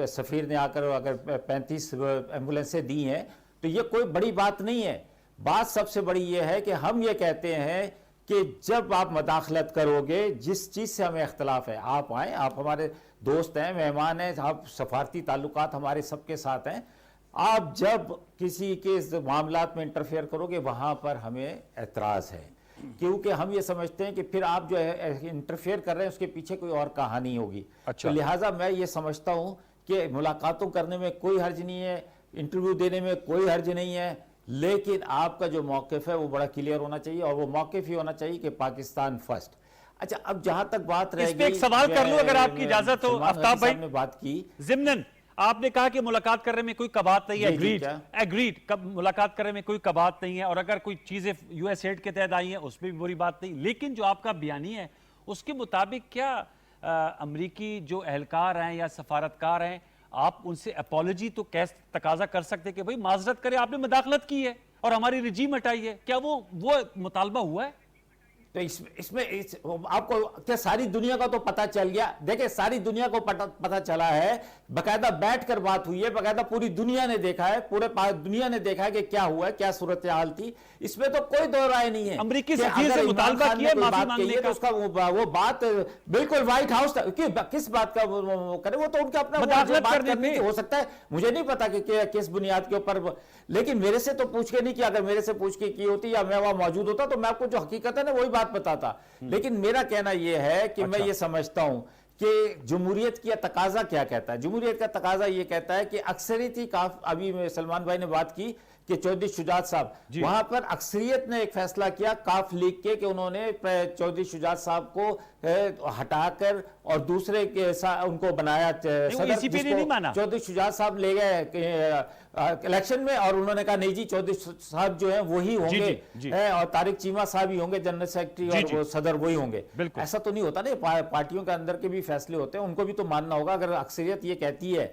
سفیر نے آ کر اگر 35 ایمبولینسیں دی ہیں تو یہ کوئی بڑی بات نہیں ہے۔ بات سب سے بڑی یہ ہے کہ ہم یہ کہتے ہیں کہ جب آپ مداخلت کرو گے، جس چیز سے ہمیں اختلاف ہے، آپ آئیں، آپ ہمارے دوست ہیں، مہمان ہیں، آپ سفارتی تعلقات ہمارے سب کے ساتھ ہیں، آپ جب کسی کے معاملات میں انٹرفیئر کرو گے وہاں پر ہمیں اعتراض ہے، کیونکہ ہم یہ سمجھتے ہیں کہ پھر آپ جو انٹرفیئر کر رہے ہیں اس کے پیچھے کوئی اور کہانی ہوگی۔ تو لہٰذا میں یہ سمجھتا ہوں کہ ملاقاتوں کرنے میں کوئی حرج نہیں ہے، انٹرویو دینے میں کوئی حرج نہیں ہے، لیکن آپ کا جو موقف ہے وہ بڑا کلیئر ہونا چاہیے، اور وہ موقف ہی ہونا چاہیے کہ پاکستان فرسٹ۔ اچھا، اب جہاں تک بات رہے گی، اس پہ ایک سوال کر لوں اگر آپ کی اجازت ہو آفتاب بھائی۔ نے بات کی ضمناً آپ نے کہا کہ ملاقات کرنے میں کوئی کباط نہیں ہے، جی، ایگریڈ، ملاقات کرنے میں کوئی کباط نہیں ہے، اور اگر کوئی چیزیں یو ایس ایڈ کے تحت آئی ہیں اس میں بھی بری بات نہیں، لیکن جو آپ کا بیانی ہے اس کے مطابق کیا امریکی جو اہلکار ہیں یا سفارتکار ہیں، آپ ان سے اپولوجی تو کیسے تقاضا کر سکتے کہ بھئی معذرت کرے، آپ نے مداخلت کی ہے اور ہماری رجیم ہٹائی ہے؟ کیا وہ مطالبہ ہوا ہے؟ تو اس میں آپ کو کیا ساری دنیا کا تو پتہ چل گیا؟ دیکھیں، ساری دنیا کو پتہ چلا ہے، باقاعدہ بیٹھ کر بات ہوئی ہے، باقاعدہ پوری دنیا نے دیکھا ہے، پورے دنیا نے دیکھا ہے کہ کیا ہوا ہے، کیا صورتحال تھی۔ اس میں تو کوئی دو رائے نہیں ہے۔ امریکی سفیر سے مطالبہ کیا معافی مانگنے کا؟ اس کا وہ بات بالکل وائٹ ہاؤس کس بات کا وہ کرے، وہ تو ان کا اپنا مداخلت کرنے ہو سکتا ہے، مجھے نہیں پتا کہ کس بنیاد کے اوپر، لیکن میرے سے تو پوچھ کے نہیں کیا۔ اگر میرے سے پوچھ کے کی ہوتی یا میں وہاں موجود ہوتا تو میں آپ کو جو حقیقت ہے نا وہی بات بتاتا۔ لیکن میرا کہنا یہ ہے کہ میں یہ سمجھتا ہوں کہ جمہوریت کی تقاضا کیا کہتا ہے؟ جمہوریت کا تقاضا یہ کہتا ہے کہ اکثریتی ابھی سلمان بھائی نے بات کی کہ چودھری شجاعت صاحب، وہاں پر اکثریت نے ایک فیصلہ کیا کاف لیگ کے کہ انہوں نے چودھری شجاعت صاحب کو ہٹا کر اور دوسرے کے ان کو بنایا صدر، چودھری شجاعت صاحب لے گئے الیکشن میں، اور انہوں نے کہا نہیں جی چودھری صاحب جو ہیں وہی ہوں گے، اور طارق چیمہ صاحب ہی ہوں گے جنرل سیکرٹری، اور وہ صدر وہی ہوں گے۔ ایسا تو نہیں ہوتا نا، پارٹیوں کے اندر کے بھی فیصلے ہوتے ہیں، ان کو بھی تو ماننا ہوگا۔ اگر اکثریت یہ کہتی ہے،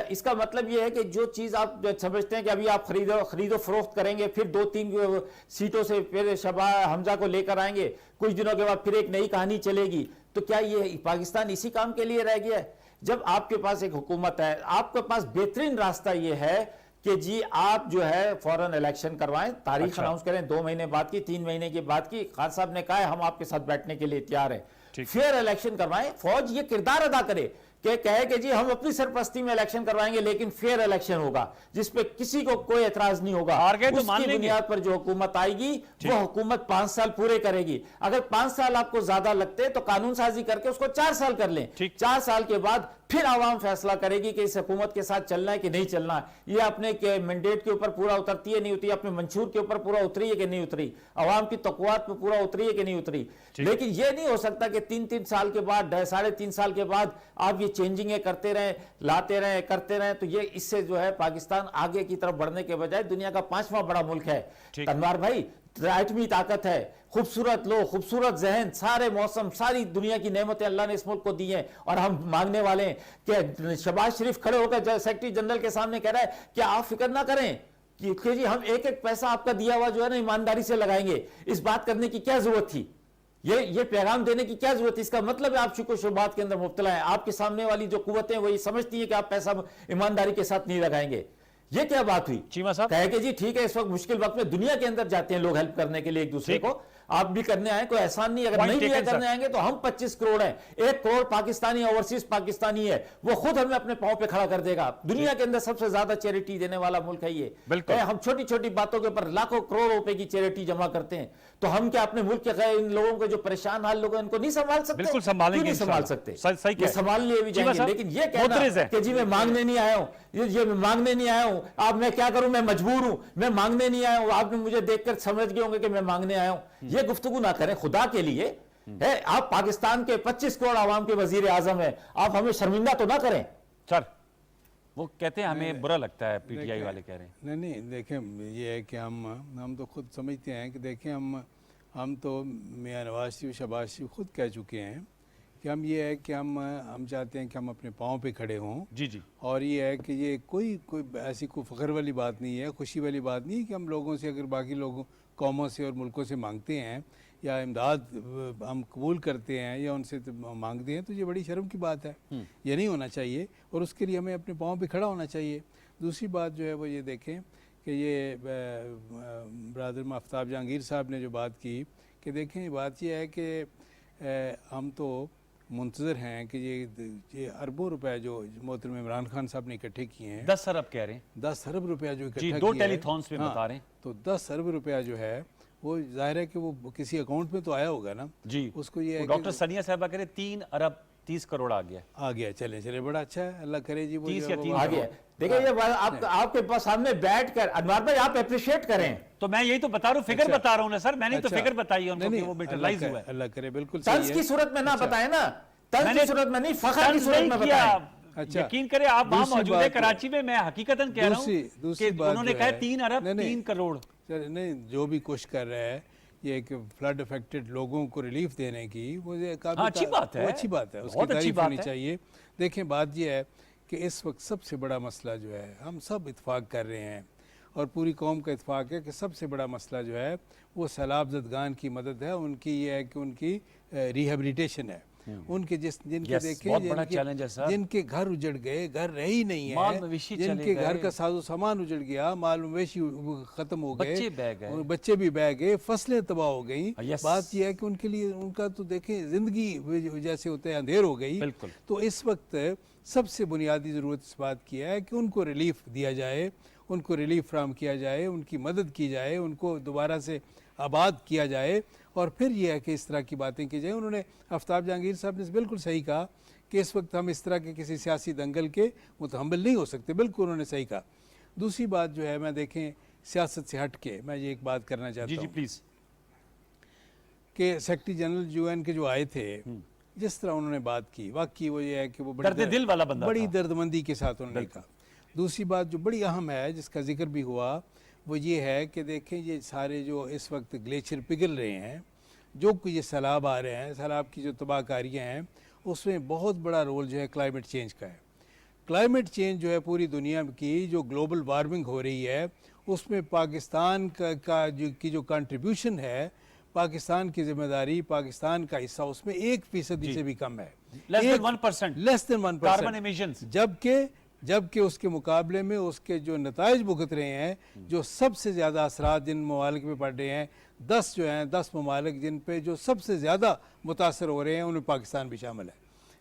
اس کا مطلب یہ ہے کہ جو چیز آپ سمجھتے ہیں کہ ابھی آپ خرید و فروخت کریں گے، پھر 2-3 سیٹوں سے پھر شبہ حمزہ کو لے کر آئیں گے، کچھ دنوں کے بعد پھر ایک نئی کہانی چلے گی، تو کیا یہ پاکستان اسی کام کے لیے رہ گیا ہے؟ جب آپ کے پاس ایک حکومت ہے، آپ کے پاس بہترین راستہ یہ ہے کہ جی آپ جو ہے فوراً الیکشن کروائیں، تاریخ اناؤنس کریں، 2 مہینے بعد کی، 3 مہینے کے بعد کی۔ خان صاحب نے کہا ہے ہم آپ کے ساتھ بیٹھنے کے لیے تیار ہیں، فیئر الیکشن کروائیں، فوج یہ کردار ادا کرے کہ کہے کہ جی ہم اپنی سرپرستی میں الیکشن کروائیں گے، لیکن فیئر الیکشن ہوگا جس پہ کسی کو کوئی اعتراض نہیں ہوگا۔ اس کی بنیاد پر جو حکومت آئے گی وہ حکومت 5 سال پورے کرے گی۔ اگر 5 سال آپ کو زیادہ لگتے تو قانون سازی کر کے اس کو 4 سال کر لیں، 4 سال کے بعد پھر عوام فیصلہ کرے گی کہ اس حکومت کے ساتھ چلنا ہے کہ نہیں چلنا ہے۔ یہ اپنے مینڈیٹ کے اوپر پورا اترتی ہے نہیں اتری، اپنے منشور کے اوپر پورا اتری ہے کہ نہیں اتری، عوام کی توقعات پہ پورا اتری ہے کہ نہیں اتری۔ لیکن یہ نہیں ہو سکتا کہ 3 سال کے بعد، 3.5 سال کے بعد آپ یہ چینجنگیں کرتے رہیں، لاتے رہیں، کرتے رہیں، تو یہ اس سے جو ہے پاکستان آگے کی طرف بڑھنے کے بجائے دنیا کا 5واں بڑا ملک ہے۔ تنوار بھائی، ایٹمی طاقت ہے، خوبصورت لوگ، خوبصورت ذہن، سارے موسم، ساری دنیا کی نعمتیں اللہ نے اس ملک کو دی ہیں، اور ہم مانگنے والے ہیں کہ شہباز شریف کھڑے ہو کر سیکرٹری جنرل کے سامنے کہہ رہا ہے کہ آپ فکر نہ کریں کہ جی ہم ایک ایک پیسہ آپ کا دیا ہوا جو ہے نا ایمانداری سے لگائیں گے۔ اس بات کرنے کی کیا ضرورت تھی؟ یہ پیغام دینے کی کیا ضرورت ہے؟ اس کا مطلب ہے آپ شک و شبہات کے اندر مبتلا ہیں، آپ کے سامنے والی جو قوتیں وہ یہ سمجھتی ہیں کہ آپ پیسہ ایمانداری کے ساتھ نہیں لگائیں گے۔ ये क्या बात हुई? चीमा साहब। कहे कि जी ठीक है, इस वक्त मुश्किल वक्त में दुनिया के अंदर जाते हैं लोग हेल्प करने के लिए एक दूसरे को, आप भी करने आए, कोई एहसान नहीं, अगर Point नहीं भी taken, करने sir. आएंगे तो हम 25 करोड़ हैं, 1 करोड़ पाकिस्तानी ओवरसीज पाकिस्तानी है, वो खुद हमें अपने पांव पे खड़ा कर देगा। दुनिया के अंदर सबसे ज्यादा चैरिटी देने वाला मुल्क है ये। बिल्कुल। हम छोटी छोटी बातों के ऊपर लाखों करोड़ रुपए की चैरिटी जमा करते हैं, तो हम क्या अपने मुल्क के इन लोगों के जो परेशान हाल लोग हैं इनको नहीं संभाल सकते? बिल्कुल संभालेंगे, क्यों नहीं संभाल इंशाल्लाह। सकते? सही कह ये रहे हैं। संभाल लिए भी चीमा जाएंगे, साहब, लेकिन ये मुद्रिज है कहना कि जी मैं मांगने नहीं आया हूं, ये मैं मांगने नहीं आया हूं, अब मैं क्या करूं, मैं मजबूर हूं, मैं मांगने नहीं आया हूं, आपने मुझे देखकर समझ गए होंगे कि मैं मांगने आया हूं, ये गुफ्तगू ना करें खुदा के लिए। है, आप पाकिस्तान के 25 करोड़ आवाम के वजीर आजम हैं, आप हमें शर्मिंदा तो ना करें। सर वो कहते हैं हमें बुरा लगता है, पीटीआई देखें, वाले कह रहे हैं। नहीं देखें, ये है कि हम तो खुद समझते हैं कि देखें हम तो मियां नवाज शरीफ शहबाज शरीफ खुद कह चुके हैं कि हम ये है कि हम चाहते हैं कि हम अपने पाँव पे खड़े हों। जी जी। और ये है कि ये कोई ऐसी कोई फ़ख्र वाली बात नहीं है, खुशी वाली बात नहीं है कि हम लोगों से, अगर बाकी लोगों कौमों से और मुल्कों से मांगते हैं या इमदाद हम कबूल करते हैं या उनसे मांगते हैं, तो ये बड़ी शर्म की बात है। ये नहीं होना चाहिए और उसके लिए हमें अपने पाँव पे खड़ा होना चाहिए। दूसरी बात जो है वो ये देखें कि ये ब्रदर आफ्ताब जहांगीर साहब ने जो बात की कि देखें, बात ये है कि हम तो मुंतज़र हैं कि ये अरबों रुपए जो मोहतरम इमरान खान साहब ने इकट्ठे किए हैं, 10 अरब कह रहे हैं 10 अरब रुपया जो जी, इकट्ठा 2 किया है, टेलीथॉन्स में बता रहे हैं। तो 10 अरब रुपया जो है वो जाहिर है कि वो किसी अकाउंट में तो आया होगा ना जी। उसको। ये है डॉक्टर कि सनिया साहबा कह रहे 3 अरब 30 करोड़ आ गया। आ गया, चले बड़ा अच्छा है, अल्लाह करे जी वो 30 जो या है वो 3 आ गया। देखिए ये बात आपके पास सामने बैठ कर अनवर भाई आप अप्रिशिएट करें। तो मैं यही तो बता रहा हूँ, फिगर अच्छा। बता रहा हूँ ना सर, मैंने तो अच्छा। फिगर बताई है उनको नहीं, कि वो नहीं, मेटरलाइज हुआ है। अल्लाह करे, बिल्कुल तंज सही की है। सूरत में ना अच्छा। बताए ना, तंज मैंने की सूरत में नहीं, फखर की तंज सूरत नहीं में किया। बताएं। अच्छा। यकीन करें आप वहां दूसरी मौजूद है बात कराची में, मैं हकीकतन कह रहा हूँ दूसरी कि बात उन्होंने जो कहा है- 3 अरब नहीं, 3 करोड़। चल नहीं, जो भी कुछ कर रहा है ये कि फ्लड अफेक्टेड लोगों को रिलीफ देने की, मुझे काफी हाँ, अच्छी बात है। वो अच्छी बात है, उसकी बहुत अच्छी तारीफ बात होनी है। चाहिए। देखें, बात ये है कि इस वक्त सबसे बड़ा मसला जो है, हम सब इत्फाक कर रहे हैं और पूरी कौम का इत्फाक है कि सबसे बड़ा मसला जो है वो सैलाब ज़दगान की मदद है, उनकी ये है कि उनकी रिहेबिलिटेशन है, उनके जिनके Yes, देखें बहुत बड़ा challenge है सर। जिनके घर उजड़ गए, घर रहे ही नहीं माल है, मवेशी चले जिनके घर गए। का साजो सामान उजड़ गया, माल मवेशी खत्म हो गए, बच्चे बह गए। और बच्चे भी बह गए, फसलें तबाह हो गई। Yes. बात यह है कि उनके लिए उनका तो देखें जिंदगी जैसे होते हैं अंधेर हो गई। बिल्कुल। तो इस वक्त सबसे बुनियादी ज़रूरत इस बात की है कि उनको रिलीफ दिया जाए, उनको रिलीफ फ्राहम किया जाए, उनकी मदद की जाए, उनको दोबारा से आबाद किया जाए और फिर यह है कि इस तरह की बातें की जाए। उन्होंने आफ्ताब जहांगीर साहब ने बिल्कुल सही कहा कि इस वक्त हम इस तरह के किसी सियासी दंगल के मुतहम्मिल नहीं हो सकते, बिल्कुल उन्होंने सही कहा। दूसरी बात जो है, मैं देखें सियासत से हट के मैं ये एक बात करना जी चाहता जी हूँ प्लीज। कि सेक्रेटरी जनरल यूएन के जो आए थे, जिस तरह उन्होंने बात की, वाकई वो ये है कि वो दर्द दिल वाला बंदा बड़ी था। दर्दमंदी के साथ उन्होंने कहा। दूसरी बात जो बड़ी अहम है, जिसका जिक्र भी हुआ, वो ये है कि देखें ये सारे जो इस वक्त ग्लेशियर पिघल रहे हैं, जो कुछ ये सैलाब आ रहे हैं, सैलाब की जो तबाहकारियाँ हैं, उसमें बहुत बड़ा रोल जो है क्लाइमेट चेंज का है। क्लाइमेट चेंज जो है पूरी दुनिया की जो ग्लोबल वार्मिंग हो रही है, उसमें पाकिस्तान की जो कंट्रीब्यूशन है, पाकिस्तान की जिम्मेदारी, पाकिस्तान का हिस्सा उसमें 1% से भी कम है, Less than 1%. Less than 1%। Carbon emissions। जबकि उसके मुकाबले में उसके जो नताइज भुगत रहे हैं, जो सबसे ज़्यादा असरात जिन ममालिक में पड़ रहे हैं, 10 जो हैं 10 ममालिक जिन पे जो सबसे ज़्यादा मुतासर हो रहे हैं, उनमें पाकिस्तान भी शामिल है।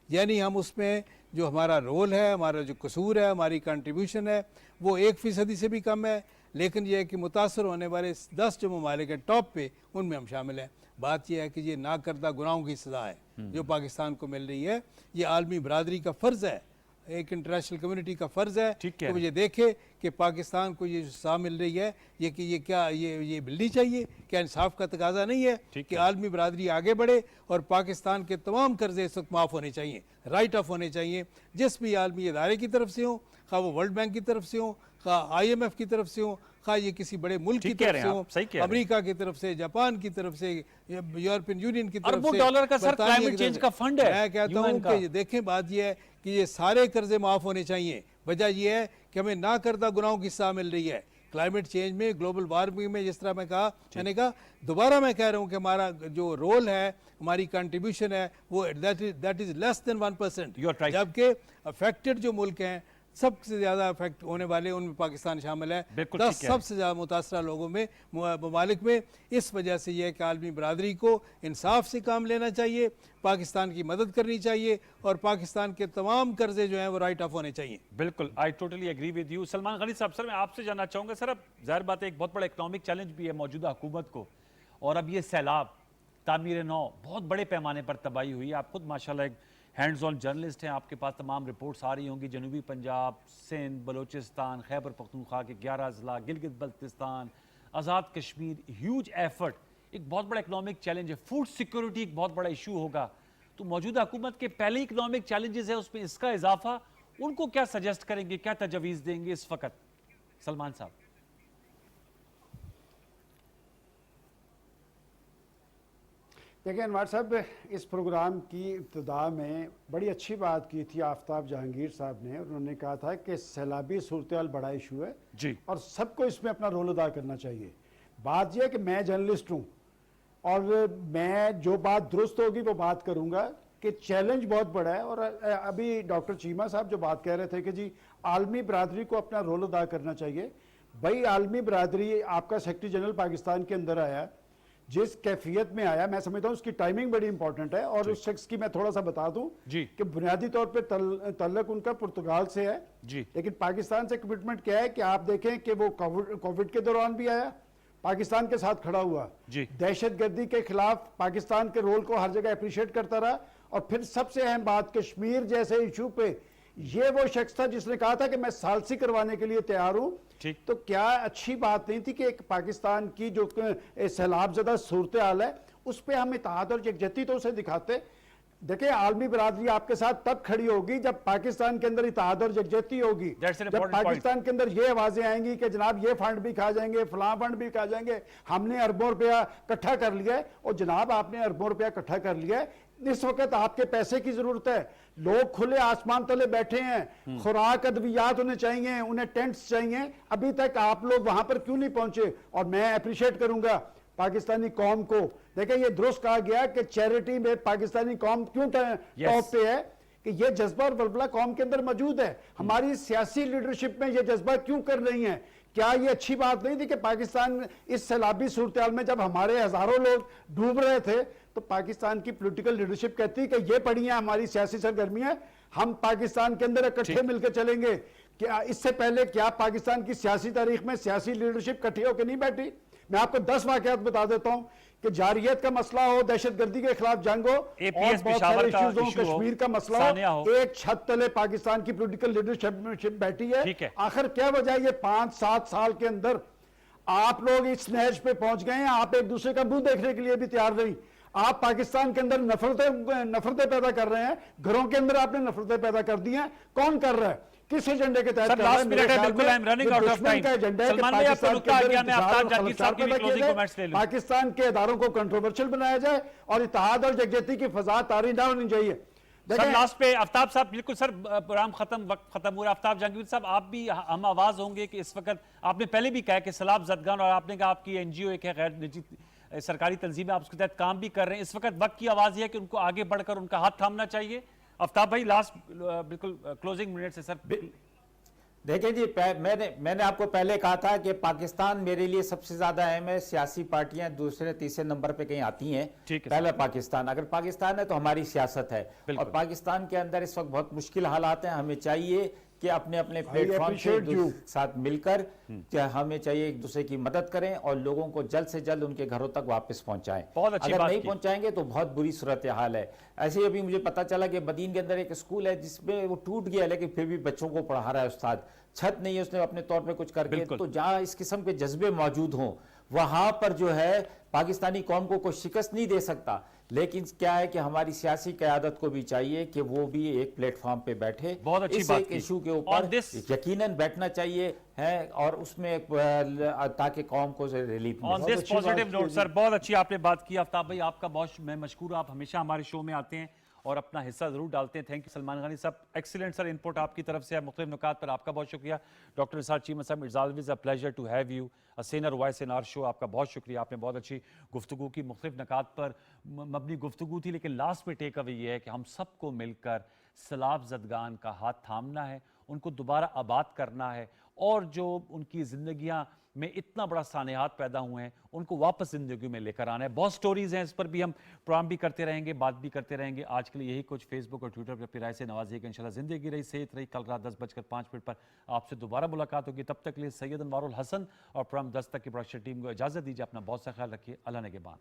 यानी हम उसमें जो हमारा रोल है, हमारा जो कसूर है, हमारी कंट्रीब्यूशन है, वो 1% से भी कम है, लेकिन यह है कि मुतासर होने वाले 10 जो ममालिक हैं टॉप पे, उनमें हम शामिल हैं। बात यह है कि ये ना करदा गुनाहों की सज़ा है जो पाकिस्तान को मिल रही है। ये आलमी बरादरी का फ़र्ज़ है, एक इंटरनेशनल कम्युनिटी का फ़र्ज़ है कि मुझे देखे कि पाकिस्तान को ये जो सज़ा मिल रही है, ये कि ये क्या ये मिलनी चाहिए, क्या इंसाफ का तकाजा नहीं है कि आलमी बरादरी आगे बढ़े और पाकिस्तान के तमाम कर्जे इस वक्त माफ़ होने चाहिए, राइट ऑफ होने चाहिए, जिस भी आलमी इदारे की तरफ से हो, खा वो वर्ल्ड बैंक की तरफ से हो, खा IMF की तरफ से हो, खा ये किसी बड़े मुल्क की तरफ से हो, अमेरिका की तरफ से, जापान की तरफ से, यूरोपियन यूनियन की तरफ से, अरबों डॉलर का सर क्लाइमेट चेंज का फंड है। मैं कहता हूँ कि देखें, बात यह है कि ये सारे कर्जे माफ़ होने चाहिए। वजह यह है कि हमें ना करदा गुनाहों की सज़ा मिल रही है। क्लाइमेट चेंज में, ग्लोबल वार्मिंग में, जिस तरह मैंने कहा, दोबारा मैं कह रहा हूँ कि हमारा जो रोल है, हमारी कंट्रीब्यूशन है, वो दैट इज़ लेस देन 1%। जबकि अफेक्टेड जो मुल्क हैं, سب سے زیادہ افیکٹ ہونے والے ان میں پاکستان شامل ہے. بالکل 10 ٹھیک ہے. سب سے زیادہ متاثرہ لوگوں میں ممالک میں. اس وجہ سے یہ ہے کہ عالمی برادری کو انصاف سے کام لینا چاہیے, پاکستان کی مدد کرنی چاہیے, اور پاکستان کے تمام قرضے جو ہیں وہ رائٹ آف ہونے چاہیے. بالکل, I totally agree with you. Salman Ghani صاحب, سر میں آپ سے جاننا چاہوں گا, سر اب ظاہر بات ہے ایک بہت بڑا اکنامک چیلنج بھی ہے موجودہ حکومت کو, اور اب یہ سیلاب, تعمیر نو, بہت بڑے پیمانے پر تباہی ہوئی ہے. آپ خود ماشاءاللہ ایک ہینڈز آن جرنلسٹ ہیں, آپ کے پاس تمام رپورٹس آ رہی ہوں گی. جنوبی پنجاب, سندھ, بلوچستان, خیبر پختونخوا کے 11 اضلاع, گلگت بلتستان, آزاد کشمیر, ہیوج ایفرٹ, ایک بہت بڑا اکنامک چیلنج ہے. فوڈ سیکورٹی ایک بہت بڑا ایشو ہوگا. تو موجودہ حکومت کے پہلے اکنامک چیلنجز ہیں, اس میں اس کا اضافہ, ان کو کیا سجیسٹ کریں گے, کیا تجویز دیں گے اس وقت؟ سلمان صاحب. دیکھیں انوار صاحب, اس پروگرام کی ابتدا میں بڑی اچھی بات کی تھی آفتاب جہانگیر صاحب نے. انہوں نے کہا تھا کہ سیلابی صورتحال بڑا ایشو ہے جی, اور سب کو اس میں اپنا رول ادا کرنا چاہیے. بات یہ ہے کہ میں جرنلسٹ ہوں اور میں جو بات درست ہوگی وہ بات کروں گا کہ چیلنج بہت بڑا ہے. اور ابھی ڈاکٹر چیمہ صاحب جو بات کہہ رہے تھے کہ جی عالمی برادری کو اپنا رول ادا کرنا چاہیے. بھائی عالمی برادری, آپ کا سیکرٹری جنرل پاکستان کے اندر آیا, جس کیفیت میں آیا, میں سمجھتا ہوں اس کی ٹائمنگ بڑی امپورٹنٹ ہے. اور اس شخص کی میں تھوڑا سا بتا دوں جی, کہ بنیادی طور پہ تعلق ان کا پرتگال سے ہے, جی, لیکن پاکستان سے کمٹمنٹ کیا ہے کہ آپ دیکھیں کہ وہ کووڈ کے دوران بھی آیا, پاکستان کے ساتھ کھڑا ہوا, جی, دہشت گردی کے خلاف پاکستان کے رول کو ہر جگہ اپریشیٹ کرتا رہا. اور پھر سب سے اہم بات, کشمیر جیسے ایشو پہ یہ وہ شخص تھا جس نے کہا تھا کہ میں ثالثی کروانے کے لیے تیار ہوں. ٹھیک. تو کیا اچھی بات نہیں تھی کہ ایک پاکستان کی جو سیلاب زدہ صورتحال ہے اس پہ ہم اتحاد اور یکجہتی تو اسے دکھاتے. دیکھیں عالمی برادری آپ کے ساتھ تب کھڑی ہوگی جب پاکستان کے اندر اتحاد اور یکجہتی ہوگی, جب پاکستان کے اندر یہ آوازیں آئیں گی کہ جناب یہ فنڈ بھی کھا جائیں گے, فلاں فنڈ بھی کھا جائیں گے, ہم نے اربوں روپیہ اکٹھا کر لیا ہے. اور جناب آپ نے اربوں روپیہ اکٹھا کر لیا ہے, اس وقت آپ کے پیسے کی ضرورت ہے. لوگ کھلے آسمان تلے بیٹھے ہیں, خوراک ادویات انہیں چاہیے, انہیں ٹینٹس چاہیے, ابھی تک آپ لوگ وہاں پر کیوں نہیں پہنچے؟ اور میں اپریشیٹ کروں گا پاکستانی قوم کو. دیکھیں یہ درست کہا گیا کہ چیریٹی میں پاکستانی قوم کیوں ٹاپ پہ ہے, کہ یہ جذبہ اور ولولہ قوم کے اندر موجود ہے. ہماری سیاسی لیڈرشپ میں یہ جذبہ کیوں کر رہی ہیں؟ کیا یہ اچھی بات نہیں تھی کہ پاکستان اس سیلابی صورتحال میں جب ہمارے ہزاروں لوگ ڈوب رہے تھے تو پاکستان کی پولیٹیکل لیڈرشپ کہتی کہ یہ پڑی ہیں ہماری سیاسی سرگرمیاں, ہم پاکستان کے اندر اکٹھے مل کے چلیں گے. کیا اس سے پہلے کیا پاکستان کی سیاسی تاریخ میں سیاسی لیڈرشپ کٹھی ہو کے نہیں بیٹھی؟ میں آپ کو 10 واقعات بتا دیتا ہوں کہ جارحیت کا مسئلہ ہو, دہشت گردی کے خلاف جنگ ہو, اور بہت سارے ایشوز ہوں, کشمیر کا مسئلہ ہو, ایک چھت تلے پاکستان کی پولیٹیکل لیڈرشپ بیٹھی ہے. آخر کیا وجہ ہے یہ 5-7 سال کے اندر آپ لوگ اس نہج پہ پہنچ گئے ہیں, آپ ایک دوسرے کا منہ دیکھنے کے لیے بھی تیار نہیں. آپ پاکستان کے اندر نفرتیں پیدا کر رہے ہیں, گھروں کے اندر آپ نے نفرتیں پیدا کر دی ہیں. کون کر رہا ہے, کس ایجنڈے کے تحت کر رہا ہے؟ میرے خیال میں دشمن کا ایجنڈا ہے کہ پاکستان کے اداروں کو کنٹروورشل بنایا جائے اور اتحاد اور یکجہتی کی فضا طاری نہ ہونی چاہیے. سر لاسٹ پہ آفتاب صاحب, بالکل سر پروگرام ختم, وقت ختم ہو رہا ہے. آفتاب جہانگیر صاحب آپ بھی ہم آواز ہوں گے کہ اس وقت آپ نے پہلے بھی کہا کہ سیلاب زدگان, اور آپ نے کہا آپ کی این جی او ایک ہے غیر نجی سرکاری تنظیم ہے, آپ اس کے تحت کام بھی کر رہے ہیں. اس وقت وقت کی آواز یہ ہے کہ ان کو آگے بڑھ کر ان کا ہاتھ تھامنا چاہیے. آفتاب بھائی لاسٹ بالکل کلوزنگ منٹ سے سر. دیکھیں جی, میں نے آپ کو پہلے کہا تھا کہ پاکستان میرے لیے سب سے زیادہ اہم ہے. سیاسی پارٹیاں دوسرے تیسرے نمبر پہ کہیں آتی ہیں, پہلا پاکستان. اگر پاکستان ہے تو ہماری سیاست ہے, اور پاکستان کے اندر اس وقت بہت مشکل حالات ہیں. ہمیں چاہیے کہ اپنے اپنے پلیٹ فارم کے ساتھ مل کر ہمیں چاہیے ایک دوسرے کی مدد کریں اور لوگوں کو جلد سے جلد ان کے گھروں تک واپس پہنچائیں. اگر نہیں پہنچائیں گے تو بہت بری صورتحال ہے. ایسے ہی ابھی مجھے پتا چلا کہ بدین کے اندر ایک اسکول ہے جس میں وہ ٹوٹ گیا, لیکن پھر بھی بچوں کو پڑھا رہا ہے استاد. چھت نہیں ہے, اس نے اپنے طور پہ کچھ کر کے. تو جہاں اس قسم کے جذبے موجود ہوں وہاں پر جو ہے پاکستانی قوم کو کوئی شکست نہیں دے سکتا. لیکن کیا ہے کہ ہماری سیاسی قیادت کو بھی چاہیے کہ وہ بھی ایک پلیٹ فارم پہ بیٹھے, اس ایک ایشو کے اوپر یقیناً بیٹھنا چاہیے ہے, اور اس میں تاکہ قوم کو ریلیف ملے. آن دس پازیٹیو نوٹ سر, بہت اچھی آپ نے بات کی. آفتاب بھائی آپ کا بہت میں مشکور ہوں, آپ ہمیشہ ہمارے شو میں آتے ہیں اور اپنا حصہ ضرور ڈالتے ہیں. Thank you. سلمان غنی صاحب, ایکسیلنٹ سر انپوٹ آپ کی طرف سے ہے, مختلف نکات پر آپ کا بہت شکریہ. ڈاکٹر نثار چیمہ صاحب, it's always a pleasure to have you, a senior voice in our show. آپ کا بہت شکریہ, آپ نے بہت اچھی گفتگو کی, مختلف نکات پر مبنی گفتگو تھی, لیکن لاسٹ میں ٹیک اوے یہ ہے کہ ہم سب کو مل کر سیلاب زدگان کا ہاتھ تھامنا ہے ان کو دوبارہ آباد کرنا ہے، اور جو ان کی زندگیاں میں اتنا بڑا سانحات پیدا ہوئے ہیں ان کو واپس زندگی میں لے کر آنا ہے۔ بہت سٹوریز ہیں، اس پر بھی ہم پروگرام بھی کرتے رہیں گے، بات بھی کرتے رہیں گے۔ آج کے لیے یہی کچھ، فیس بک اور ٹویٹر پر اپنی رائے سے نوازیے گا۔ انشاءاللہ زندگی رہی، صحت رہی، کل رات 10:05 پر آپ سے دوبارہ ملاقات ہوگی۔ تب تک کے لیے سید انوار الحسن اور پروگرام دستک کی پروڈکشن ٹیم کو اجازت دیجیے۔ اپنا بہت سا خیال رکھیے۔ اللہ نگہبان۔